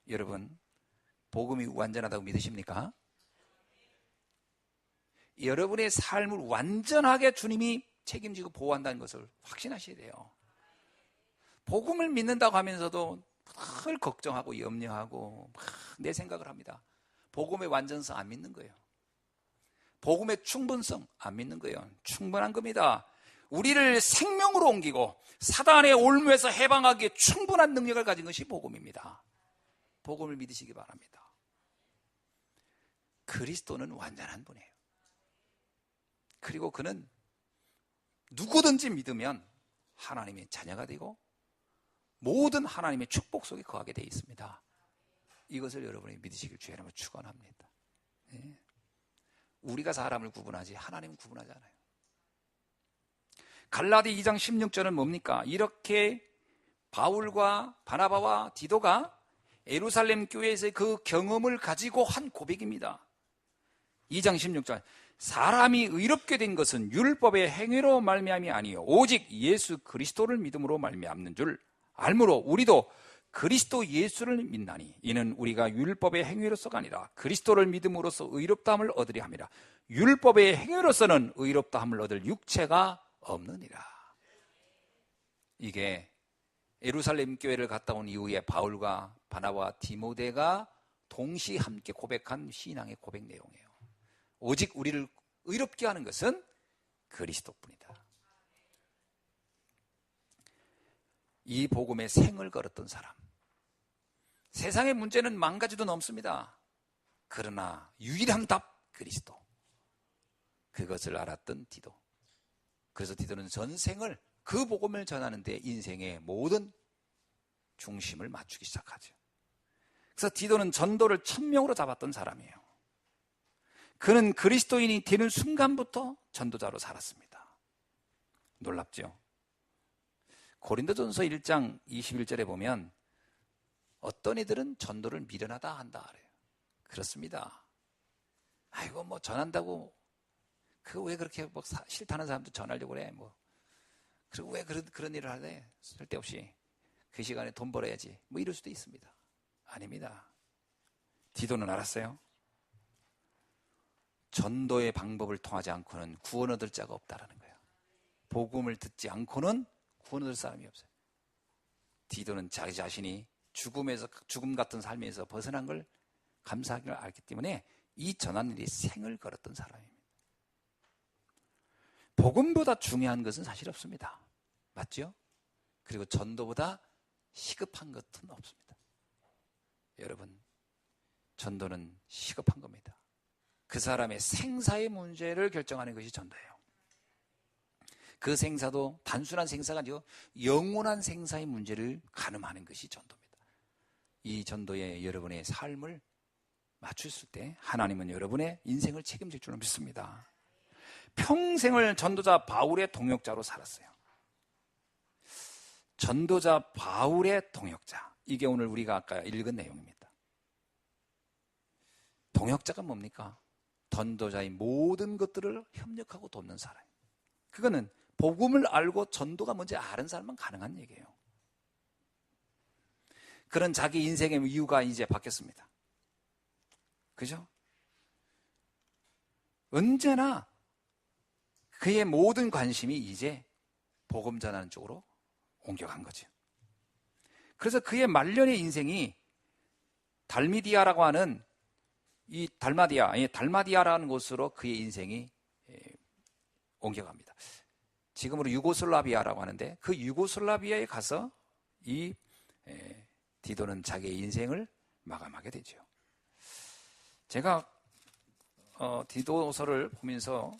여러분, 복음이 완전하다고 믿으십니까? 여러분의 삶을 완전하게 주님이 책임지고 보호한다는 것을 확신하셔야 돼요. 복음을 믿는다고 하면서도 늘 걱정하고 염려하고 막 내 생각을 합니다. 복음의 완전성 안 믿는 거예요. 복음의 충분성 안 믿는 거예요. 충분한 겁니다. 우리를 생명으로 옮기고 사단의 올무에서 해방하기에 충분한 능력을 가진 것이 복음입니다. 복음을 믿으시기 바랍니다. 그리스도는 완전한 분이에요. 그리고 그는 누구든지 믿으면 하나님의 자녀가 되고 모든 하나님의 축복 속에 거하게 되어 있습니다. 이것을 여러분이 믿으시길 주의 이름으로 축원합니다. 예. 우리가 사람을 구분하지 하나님은 구분하지 않아요. 갈라디 2장 16절은 뭡니까? 이렇게 바울과 바나바와 디도가 예루살렘 교회에서의 그 경험을 가지고 한 고백입니다. 2장 16절, 사람이 의롭게 된 것은 율법의 행위로 말미암이 아니요 오직 예수 그리스도를 믿음으로 말미암는 줄 알므로 우리도 그리스도 예수를 믿나니 이는 우리가 율법의 행위로서가 아니라 그리스도를 믿음으로써 의롭다함을 얻으려 함이라. 율법의 행위로서는 의롭다함을 얻을 육체가 없느니라. 이게 예루살렘 교회를 갔다 온 이후에 바울과 바나바와 디모데가 동시에 함께 고백한 신앙의 고백 내용이에요. 오직 우리를 의롭게 하는 것은 그리스도뿐이다. 이 복음에 생을 걸었던 사람, 세상의 문제는 만 가지도 넘습니다. 그러나 유일한 답 그리스도, 그것을 알았던 디도. 그래서 디도는 전생을 그 복음을 전하는 데 인생의 모든 중심을 맞추기 시작하죠. 그래서 디도는 전도를 천명으로 잡았던 사람이에요. 그는 그리스도인이 되는 순간부터 전도자로 살았습니다. 놀랍죠? 고린도전서 1장 21절에 보면 어떤 이들은 전도를 미련하다 한다 그래요. 그렇습니다. 아이고 뭐 전한다고 그 왜 그렇게 뭐 싫다는 사람도 전하려고 그래 뭐 그리고 왜 그런 일을 하래 쓸데없이 그 시간에 돈 벌어야지 뭐 이럴 수도 있습니다. 아닙니다. 디도는 알았어요. 전도의 방법을 통하지 않고는 구원 얻을 자가 없다라는 거예요. 복음을 듣지 않고는 구원 얻을 사람이 없어요. 디도는 자기 자신이 죽음 같은 삶에서 벗어난 걸 감사하기를 알기 때문에 이 전하는 일이 생을 걸었던 사람입니다. 복음보다 중요한 것은 사실 없습니다. 맞죠? 그리고 전도보다 시급한 것은 없습니다. 여러분, 전도는 시급한 겁니다. 그 사람의 생사의 문제를 결정하는 것이 전도예요. 그 생사도 단순한 생사가 아니고 영원한 생사의 문제를 가늠하는 것이 전도입니다. 이 전도에 여러분의 삶을 맞추실 때 하나님은 여러분의 인생을 책임질 줄 믿습니다. 평생을 전도자 바울의 동역자로 살았어요. 전도자 바울의 동역자, 이게 오늘 우리가 아까 읽은 내용입니다. 동역자가 뭡니까? 전도자의 모든 것들을 협력하고 돕는 사람. 그거는 복음을 알고 전도가 뭔지 아는 사람만 가능한 얘기예요. 그런 자기 인생의 이유가 이제 바뀌었습니다. 그죠? 언제나 그의 모든 관심이 이제 복음 전하는 쪽으로 옮겨간 거죠. 그래서 그의 말년의 인생이 달미디아라고 하는 이 달마디아라는 곳으로 그의 인생이 옮겨갑니다. 지금으로 유고슬라비아라고 하는데 그 유고슬라비아에 가서 이 디도는 자기의 인생을 마감하게 되죠. 제가 디도서를 보면서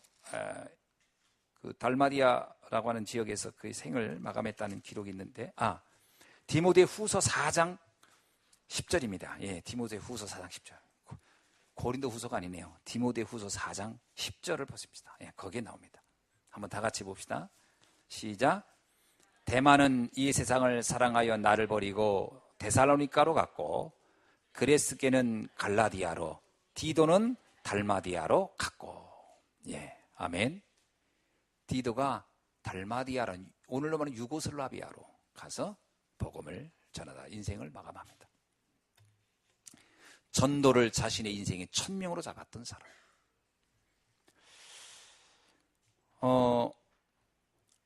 그 달마디아라고 하는 지역에서 그의 생을 마감했다는 기록이 있는데 디모데후서 4장 10절입니다. 예, 디모데후서 4장 10절. 고린도후서가 아니네요. 디모데후서 4장 10절을 보십시다. 예, 거기에 나옵니다. 한번 다 같이 봅시다. 시작. 데마는 이 세상을 사랑하여 나를 버리고 데살로니가로 갔고 그레스게는 갈라디아로 디도는 달마디아로 갔고. 예, 아멘. 디도가 달마디아로 오늘로 말하면 유고슬라비아로 가서 복음을 전하다 인생을 마감합니다. 전도를 자신의 인생의 천명으로 잡았던 사람.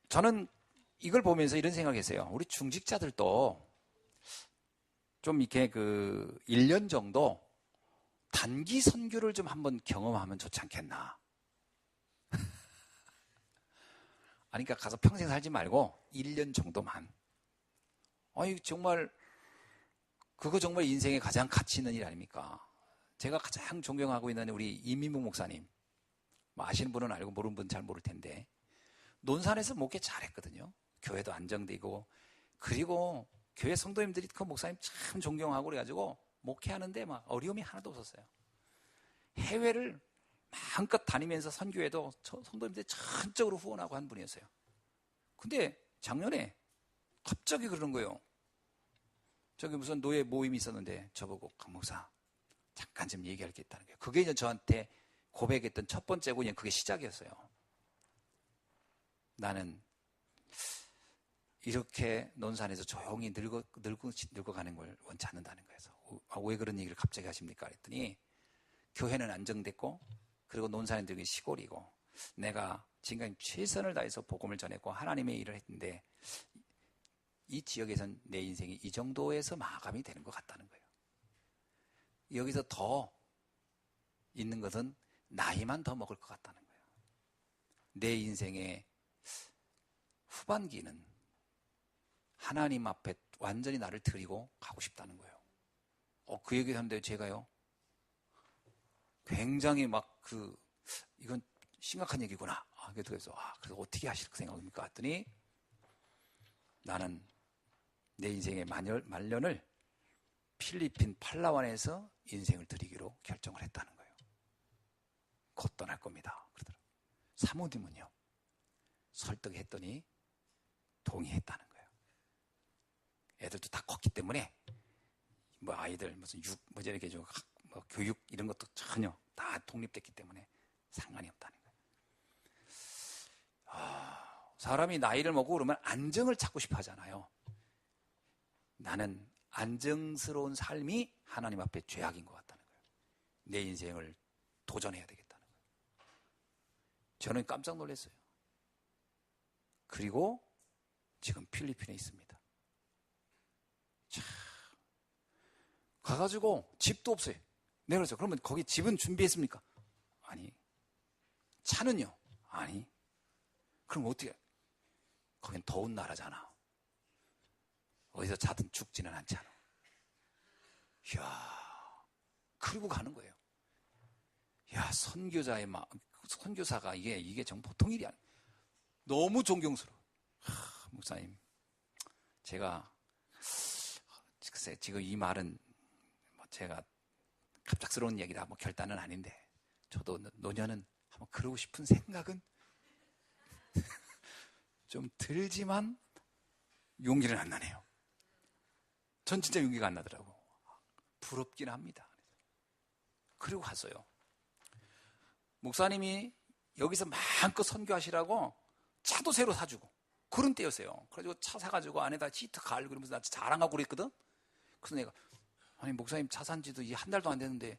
저는 이걸 보면서 이런 생각했어요. 우리 중직자들도 좀 이렇게 1년 정도 단기 선교를 좀 한번 경험하면 좋지 않겠나. 그러니까 가서 평생 살지 말고 1년 정도만. 정말 그거 정말 인생에 가장 가치 있는 일 아닙니까? 제가 가장 존경하고 있는 우리 이민무 목사님, 아시는 분은 알고 모르는 분은 잘 모를 텐데 논산에서 목회 잘했거든요. 교회도 안정되고 그리고 교회 성도님들이 그 목사님 참 존경하고 그래가지고 목회하는데 막 어려움이 하나도 없었어요. 해외를 마음껏 다니면서 선교해도 성도님들이 전적으로 후원하고 한 분이었어요. 근데 작년에 갑자기 그러는 거예요. 저기 무슨 노예 모임이 있었는데 저보고 강 목사 잠깐 좀 얘기할 게 있다는 거예요. 그게 이제 저한테 고백했던 첫 번째고 그냥 그게 시작이었어요. 나는 이렇게 논산에서 조용히 늙어가는 걸 원치 않는다는 거예요. 왜 그런 얘기를 갑자기 하십니까? 그랬더니 교회는 안정됐고 그리고 논산에 들기 시골이고 내가 지금까지 최선을 다해서 복음을 전했고 하나님의 일을 했는데 이 지역에선 내 인생이 이 정도에서 마감이 되는 것 같다는 거예요. 여기서 더 있는 것은 나이만 더 먹을 것 같다는 거예요. 내 인생의 후반기는 하나님 앞에 완전히 나를 드리고 가고 싶다는 거예요. 그 얘기 하는데 제가요 굉장히 이건 심각한 얘기구나. 그래서 어떻게 하실 생각입니까? 했더니 나는 내 인생의 말년을 필리핀 팔라완에서 인생을 드리기로 결정을 했다는 거예요. 곧 떠날 겁니다. 그러더라고요. 사모님은요 설득했더니 동의했다는 거예요. 애들도 다 컸기 때문에 아이들 무슨 이렇게 좀 교육 이런 것도 전혀 다 독립됐기 때문에 상관이 없다는 거예요. 사람이 나이를 먹고 그러면 안정을 찾고 싶어 하잖아요. 나는 안정스러운 삶이 하나님 앞에 죄악인 것 같다는 거예요. 내 인생을 도전해야 되겠다는 거예요. 저는 깜짝 놀랐어요. 그리고 지금 필리핀에 있습니다. 참, 가가지고 집도 없어요. 내가 그랬어요. 그러면 거기 집은 준비했습니까? 아니. 차는요? 아니. 그럼 어떻게? 거긴 더운 나라잖아. 어디서 자든 죽지는 않잖아. 이야, 그리고 가는 거예요. 야, 선교사가 이게 정말 보통 일이 아니야. 너무 존경스러워. 목사님, 제가 글쎄 지금 이 말은 제가 갑작스러운 얘기라 결단은 아닌데 저도 노년은 한번 그러고 싶은 생각은 좀 들지만 용기는 안 나네요. 전 진짜 용기가 안 나더라고. 부럽긴 합니다. 그리고 갔어요. 목사님이 여기서 마음껏 선교하시라고 차도 새로 사주고 그런 때였어요. 그래가지고 차 사가지고 안에다 시트 갈고 그러면서 나 자랑하고 그랬거든. 그래서 내가 아니 목사님 차 산 지도 한 달도 안 됐는데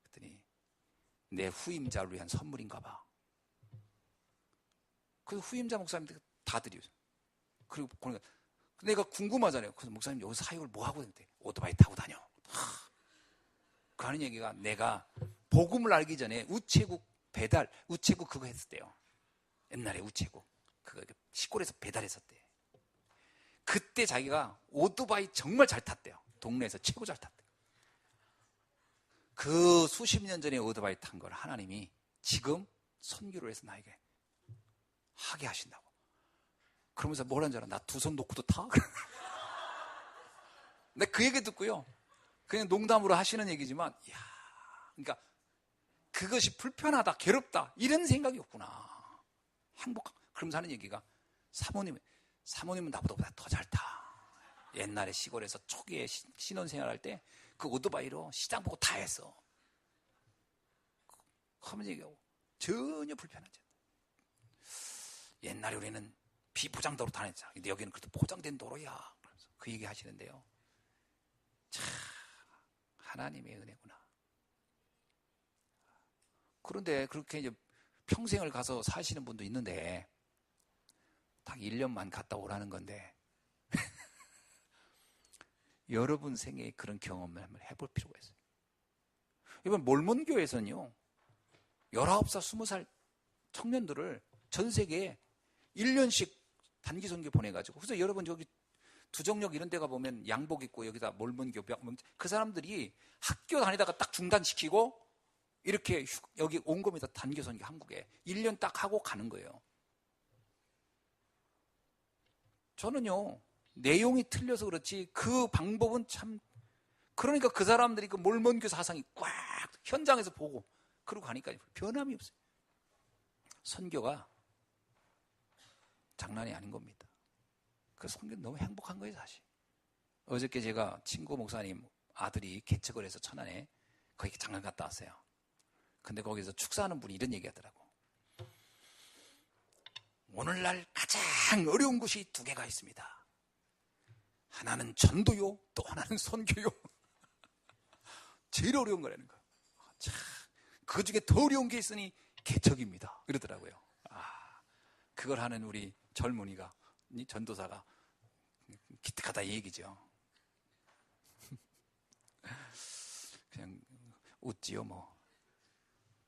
그랬더니 내 후임자를 위한 선물인가 봐. 그래서 후임자 목사님한테 다 드려요. 그리고 내가 궁금하잖아요. 그래서 목사님 여기서 사역을 뭐 하고 있는데 오토바이 타고 다녀. 그 하는 얘기가 내가 복음을 알기 전에 우체국 그거 했을 때요. 옛날에 우체국 그거 시골에서 배달했었대. 그때 자기가 오토바이 정말 잘 탔대요. 동네에서 최고 잘 탔대요. 그 수십 년 전에 오토바이 탄 걸 하나님이 지금 선교를 해서 나에게 하게 하신다고. 그러면서 뭘 한 줄 알아? 나 두 손 놓고도 타? 근데 그 얘기 듣고요. 그냥 농담으로 하시는 얘기지만, 이야, 그러니까 그것이 불편하다, 괴롭다, 이런 생각이 없구나. 그러면서 하는 얘기가 사모님은 나보다 더 잘 타. 옛날에 시골에서 초기에 신혼생활 할 때 그 오토바이로 시장 보고 다 했어. 하면서 얘기하고 전혀 불편하지 않다. 옛날에 우리는 비포장 도로 다녔잖아. 근데 여기는 그래도 포장된 도로야. 그러면서 그 얘기 하시는데요. 참 하나님의 은혜구나. 그런데 그렇게 이제 평생을 가서 사시는 분도 있는데 딱 1년만 갔다 오라는 건데 여러분 생애에 그런 경험을 한번 해볼 필요가 있어요. 이번 몰몬교회에서는요 19살, 20살 청년들을 전 세계에 1년씩 단기 선교 보내가지고 그래서 여러분 여기 두정역 이런 데 가보면 양복 입고 여기다 몰몬교 그 사람들이 학교 다니다가 딱 중단시키고 이렇게 여기 온 겁니다. 단기 선교 한국에 1년 딱 하고 가는 거예요. 저는요 내용이 틀려서 그렇지 그 방법은 참 그러니까 그 사람들이 그 몰몬교 사상이 꽉 현장에서 보고 그러고 가니까 변함이 없어요. 선교가 장난이 아닌 겁니다. 그 선교는 너무 행복한 거예요, 사실. 어저께 제가 친구 목사님 아들이 개척을 해서 천안에 거기 잠깐 갔다 왔어요. 근데 거기서 축사하는 분이 이런 얘기 하더라고. 오늘날 가장 어려운 것이 두 개가 있습니다. 하나는 전도요, 또 하나는 선교요. 제일 어려운 거라는 거. 참, 그 중에 더 어려운 게 있으니 개척입니다. 그러더라고요. 그걸 하는 우리 젊은이가, 이 전도사가 기특하다 이 얘기죠. 그냥 웃지요, 뭐.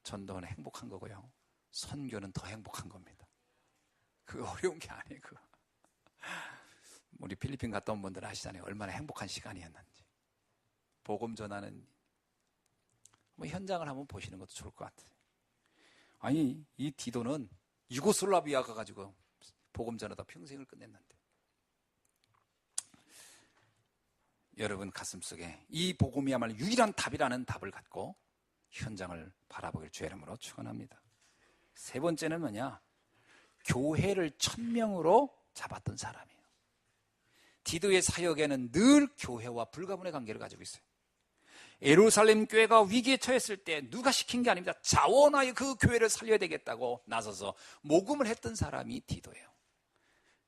전도는 행복한 거고요. 선교는 더 행복한 겁니다. 그거 어려운 게 아니에요, 그거. 우리 필리핀 갔다 온 분들 아시잖아요. 얼마나 행복한 시간이었는지. 복음 전하는 뭐 현장을 한번 보시는 것도 좋을 것 같아요. 아니, 이 디도는 유고슬라비아 가가지고 복음 전하다 평생을 끝냈는데, 여러분 가슴속에 이 복음이야말로 유일한 답이라는 답을 갖고 현장을 바라보길 주의 이름으로 축원합니다. 세 번째는 뭐냐? 교회를 1000명으로 잡았던 사람이에요. 디도의 사역에는 늘 교회와 불가분의 관계를 가지고 있어요. 예루살렘 교회가 위기에 처했을 때 누가 시킨 게 아닙니다. 자원하여 그 교회를 살려야 되겠다고 나서서 모금을 했던 사람이 디도예요.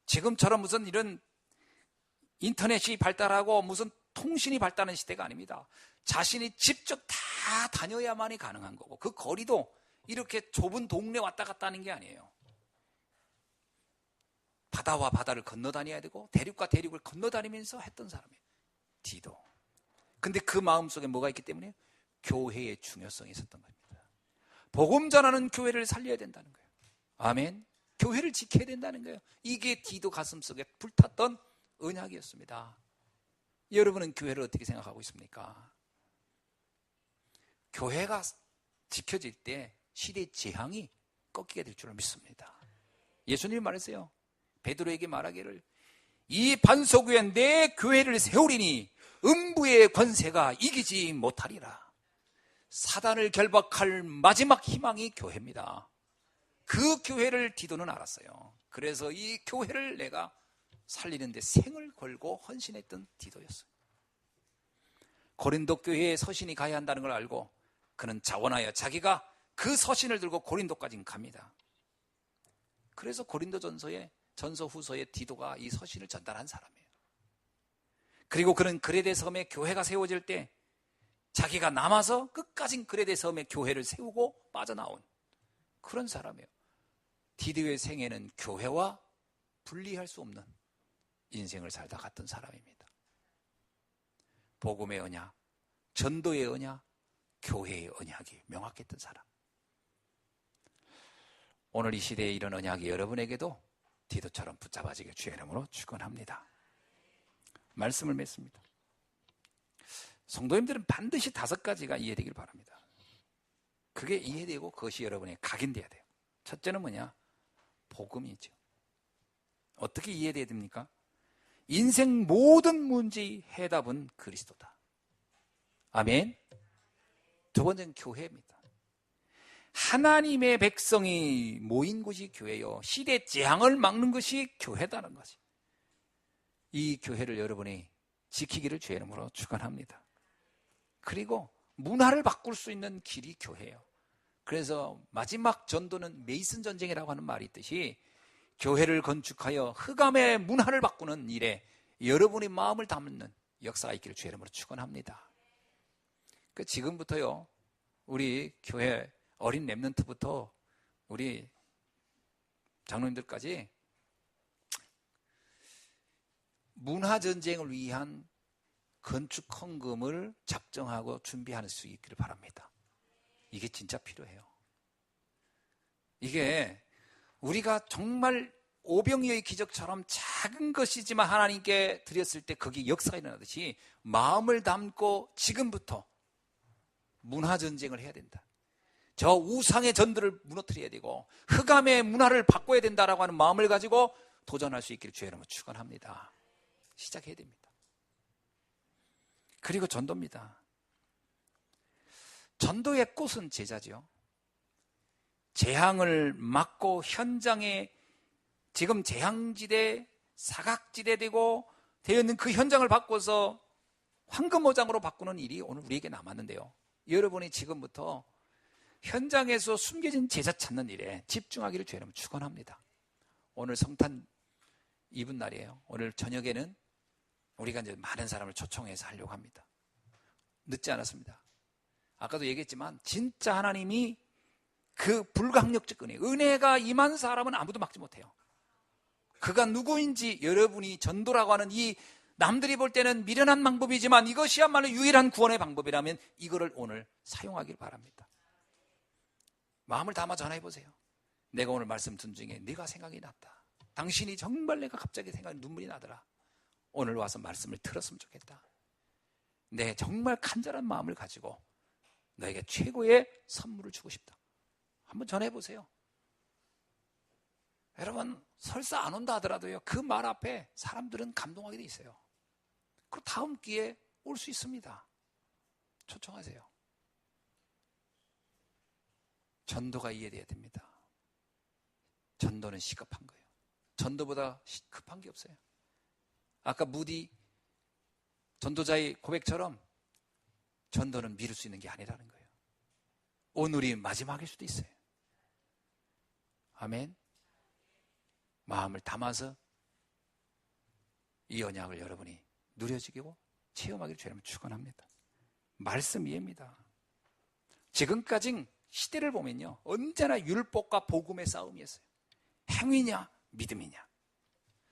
지금처럼 무슨 이런 인터넷이 발달하고 무슨 통신이 발달하는 시대가 아닙니다. 자신이 직접 다 다녀야만이 가능한 거고, 그 거리도 이렇게 좁은 동네 왔다 갔다 하는 게 아니에요. 바다와 바다를 건너 다녀야 되고 대륙과 대륙을 건너 다니면서 했던 사람이에요, 디도. 근데 그 마음속에 뭐가 있기 때문에 교회의 중요성이 있었던 겁니다. 복음 전하는 교회를 살려야 된다는 거예요. 아멘. 교회를 지켜야 된다는 거예요. 이게 디도 가슴속에 불탔던 언약이었습니다. 여러분은 교회를 어떻게 생각하고 있습니까? 교회가 지켜질 때 시대의 재앙이 꺾이게 될 줄 믿습니다. 예수님이 말했어요. 베드로에게 말하기를, 이 반석 위에 내 교회를 세우리니 음부의 권세가 이기지 못하리라. 사단을 결박할 마지막 희망이 교회입니다. 그 교회를 디도는 알았어요. 그래서 이 교회를 내가 살리는데 생을 걸고 헌신했던 디도였어요. 고린도 교회에 서신이 가야 한다는 걸 알고 그는 자원하여 자기가 그 서신을 들고 고린도까지 갑니다. 그래서 고린도전서에 전서 후서에 디도가 이 서신을 전달한 사람이에요. 그리고 그는 그레데 섬에 교회가 세워질 때 자기가 남아서 끝까지 그레데 섬에 교회를 세우고 빠져나온 그런 사람이에요. 디도의 생애는 교회와 분리할 수 없는 인생을 살다 갔던 사람입니다. 복음의 언약, 전도의 언약, 교회의 언약이 명확했던 사람. 오늘 이 시대에 이런 언약이 여러분에게도 디도처럼 붙잡아지길 주의 이름으로 축원합니다. 말씀을 맺습니다. 성도님들은 반드시 5가지가 이해되길 바랍니다. 그게 이해되고 그것이 여러분의 각인돼야 돼요. 첫째는 뭐냐? 복음이죠. 어떻게 이해돼야 됩니까? 인생 모든 문제의 해답은 그리스도다. 아멘. 두 번째는 교회입니다. 하나님의 백성이 모인 곳이 교회요, 시대 재앙을 막는 것이 교회다는 것이, 이 교회를 여러분이 지키기를 주의 이름으로 축원합니다. 그리고 문화를 바꿀 수 있는 길이 교회예요. 그래서 마지막 전도는 메이슨 전쟁이라고 하는 말이 있듯이 교회를 건축하여 흑암의 문화를 바꾸는 일에 여러분의 마음을 담는 역사가 있기를 주의 이름으로 축원합니다. 지금부터요, 우리 교회 어린 렘넌트부터 우리 장로님들까지 문화전쟁을 위한 건축 헌금을 작정하고 준비할 수 있기를 바랍니다. 이게 진짜 필요해요. 이게 우리가 정말 오병이어의 기적처럼 작은 것이지만 하나님께 드렸을 때 거기 역사가 일어나듯이 마음을 담고 지금부터 문화전쟁을 해야 된다. 저 우상의 전들을 무너뜨려야 되고 흑암의 문화를 바꿔야 된다라고 하는 마음을 가지고 도전할 수 있기를 주의 이름으로 축원합니다. 시작해야 됩니다. 그리고 전도입니다. 전도의 꽃은 제자지요. 재앙을 막고 현장에 지금 재앙지대, 사각지대 되고 되어 있는 그 현장을 바꿔서 황금오장으로 바꾸는 일이 오늘 우리에게 남았는데요. 여러분이 지금부터 현장에서 숨겨진 제자 찾는 일에 집중하기를 주의 이름으로 축원합니다. 오늘 성탄 이브 날이에요. 오늘 저녁에는 우리가 이제 많은 사람을 초청해서 하려고 합니다. 늦지 않았습니다. 아까도 얘기했지만 진짜 하나님이 그 불가항력적 은혜가 임한 사람은 아무도 막지 못해요. 그가 누구인지 여러분이 전도라고 하는 이 남들이 볼 때는 미련한 방법이지만 이것이야말로 유일한 구원의 방법이라면 이거를 오늘 사용하길 바랍니다. 마음을 담아 전화해 보세요. 내가 오늘 말씀 듣는 중에 네가 생각이 났다. 당신이 정말 내가 갑자기 눈물이 나더라. 오늘 와서 말씀을 들었으면 좋겠다. 내 정말 간절한 마음을 가지고 너에게 최고의 선물을 주고 싶다. 한번 전해 보세요. 여러분 설사 안 온다 하더라도요, 그 말 앞에 사람들은 감동하게 돼 있어요. 그 다음 기회에 올 수 있습니다. 초청하세요. 전도가 이해돼야 됩니다. 전도는 시급한 거예요. 전도보다 급한 게 없어요. 아까 무디 전도자의 고백처럼 전도는 미룰 수 있는 게 아니라는 거예요. 오늘이 마지막일 수도 있어요. 아멘. 마음을 담아서 이 언약을 여러분이 누려지고 체험하기를 주님을 축원합니다. 말씀 이해입니다. 지금까지 시대를 보면요, 언제나 율법과 복음의 싸움이었어요. 행위냐 믿음이냐.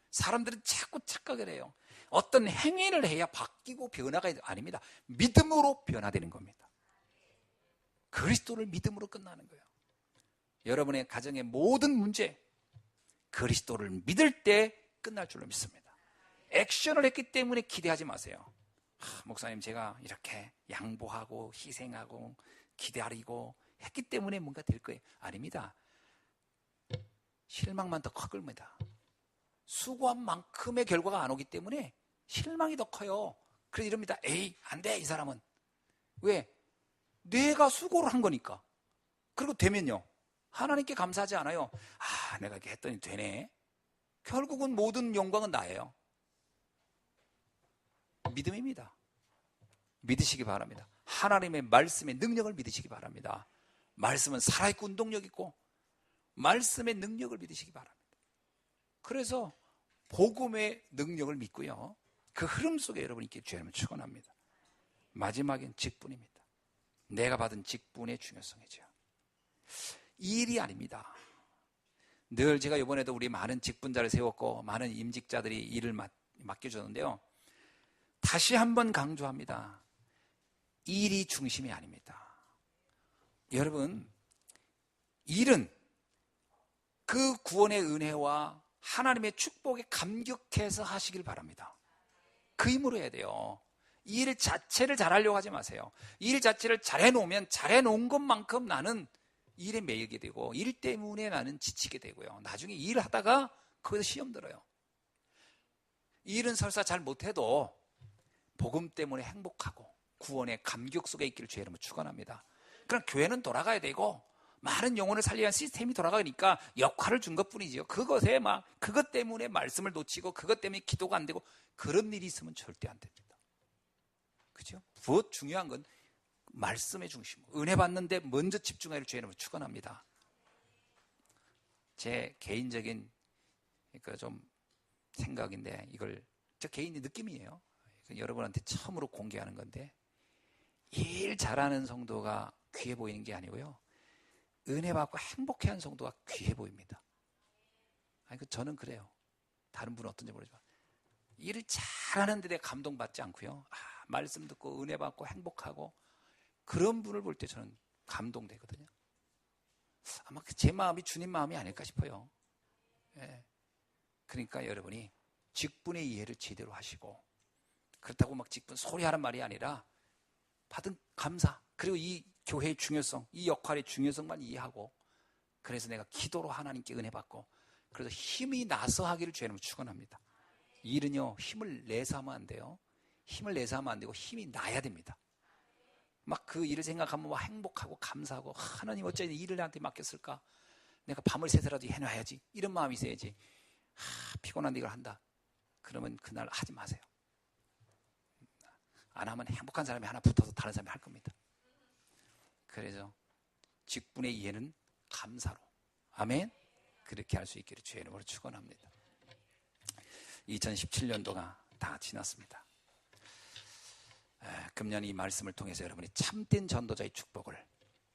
사람들은 자꾸 착각을 해요. 어떤 행위를 해야 바뀌고 변화가 아닙니다. 믿음으로 변화되는 겁니다. 그리스도를 믿음으로 끝나는 거예요. 여러분의 가정의 모든 문제, 그리스도를 믿을 때 끝날 줄로 믿습니다. 액션을 했기 때문에 기대하지 마세요. 목사님 제가 이렇게 양보하고 희생하고 기다리고 했기 때문에 뭔가 될 거예요. 아닙니다. 실망만 더 커 겁니다. 수고한 만큼의 결과가 안 오기 때문에 실망이 더 커요. 그래서 이럽니다. 에이 안 돼 이 사람은. 왜? 내가 수고를 한 거니까. 그리고 되면요, 하나님께 감사하지 않아요. 아 내가 이렇게 했더니 되네. 결국은 모든 영광은 나예요. 믿음입니다. 믿으시기 바랍니다. 하나님의 말씀의 능력을 믿으시기 바랍니다. 말씀은 살아있고 운동력 있고 말씀의 능력을 믿으시기 바랍니다. 그래서 복음의 능력을 믿고요, 그 흐름 속에 여러분이 있기를 주님을 축원합니다. 마지막엔 직분입니다. 내가 받은 직분의 중요성이죠. 일이 아닙니다. 늘 제가 이번에도 우리 많은 직분자를 세웠고 많은 임직자들이 일을 맡겨줬는데요, 다시 한번 강조합니다. 일이 중심이 아닙니다. 여러분, 일은 그 구원의 은혜와 하나님의 축복에 감격해서 하시길 바랍니다. 그 힘으로 해야 돼요. 일 자체를 잘하려고 하지 마세요. 일 자체를 잘해놓으면 잘해놓은 것만큼 나는 일에 매이게 되고 일 때문에 나는 지치게 되고요, 나중에 일하다가 거기서 시험 들어요. 일은 설사 잘 못해도 복음 때문에 행복하고 구원의 감격 속에 있기를 주의 이름으로 축원합니다. 그럼 교회는 돌아가야 되고 많은 영혼을 살리기 위한 시스템이 돌아가니까 역할을 준 것뿐이지요. 그것에 그것 때문에 말씀을 놓치고 그것 때문에 기도가 안 되고 그런 일이 있으면 절대 안 됩니다. 그죠? 무엇 중요한 건 말씀의 중심, 은혜 받는데 먼저 집중하기를 주의 이름으로 축원합니다. 제 개인적인 좀 생각인데 이걸 저 개인의 느낌이에요. 여러분한테 처음으로 공개하는 건데, 일 잘하는 성도가 귀해 보이는 게 아니고요, 은혜 받고 행복해하는 성도가 귀해 보입니다. 저는 그래요. 다른 분은 어떤지 모르지만 일을 잘하는데 내가 감동받지 않고요, 말씀 듣고 은혜 받고 행복하고 그런 분을 볼 때 저는 감동되거든요. 아마 제 마음이 주님 마음이 아닐까 싶어요. 예. 그러니까 여러분이 직분의 이해를 제대로 하시고, 그렇다고 막 직분 소리하는 말이 아니라 받은 감사, 그리고 이 교회의 중요성, 이 역할의 중요성만 이해하고, 그래서 내가 기도로 하나님께 은혜 받고, 그래서 힘이 나서 하기를 주님은 축원합니다. 일은요 힘을 내서 하면 안 돼요. 힘을 내서 하면 안 되고 힘이 나야 됩니다. 막 그 일을 생각하면 막 행복하고 감사하고 하나님 어째 일을 나한테 맡겼을까? 내가 밤을 새서라도 해놔야지. 이런 마음이 있어야지. 피곤한데 이걸 한다. 그러면 그날 하지 마세요. 안 하면 행복한 사람이 하나 붙어서 다른 사람이 할 겁니다. 그래서 직분의 이해는 감사로. 아멘. 그렇게 할 수 있기를 주의 이름으로 축원합니다. 2017년도가 다 지났습니다. 금년 이 말씀을 통해서 여러분이 참된 전도자의 축복을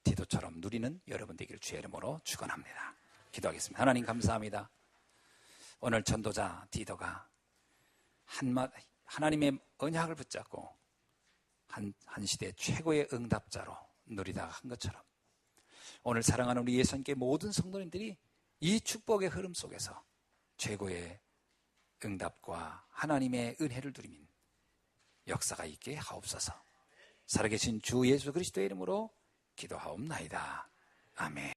디도처럼 누리는 여러분 되기를 주의 이름으로 축원합니다. 기도하겠습니다. 하나님 감사합니다. 오늘 전도자 디도가 하나님의 언약을 붙잡고 한 시대 최고의 응답자로 누리다가 한 것처럼 오늘 사랑하는 우리 예수님께 모든 성도님들이 이 축복의 흐름 속에서 최고의 응답과 하나님의 은혜를 누리는 역사가 있게 하옵소서. 살아계신 주 예수 그리스도의 이름으로 기도하옵나이다. 아멘.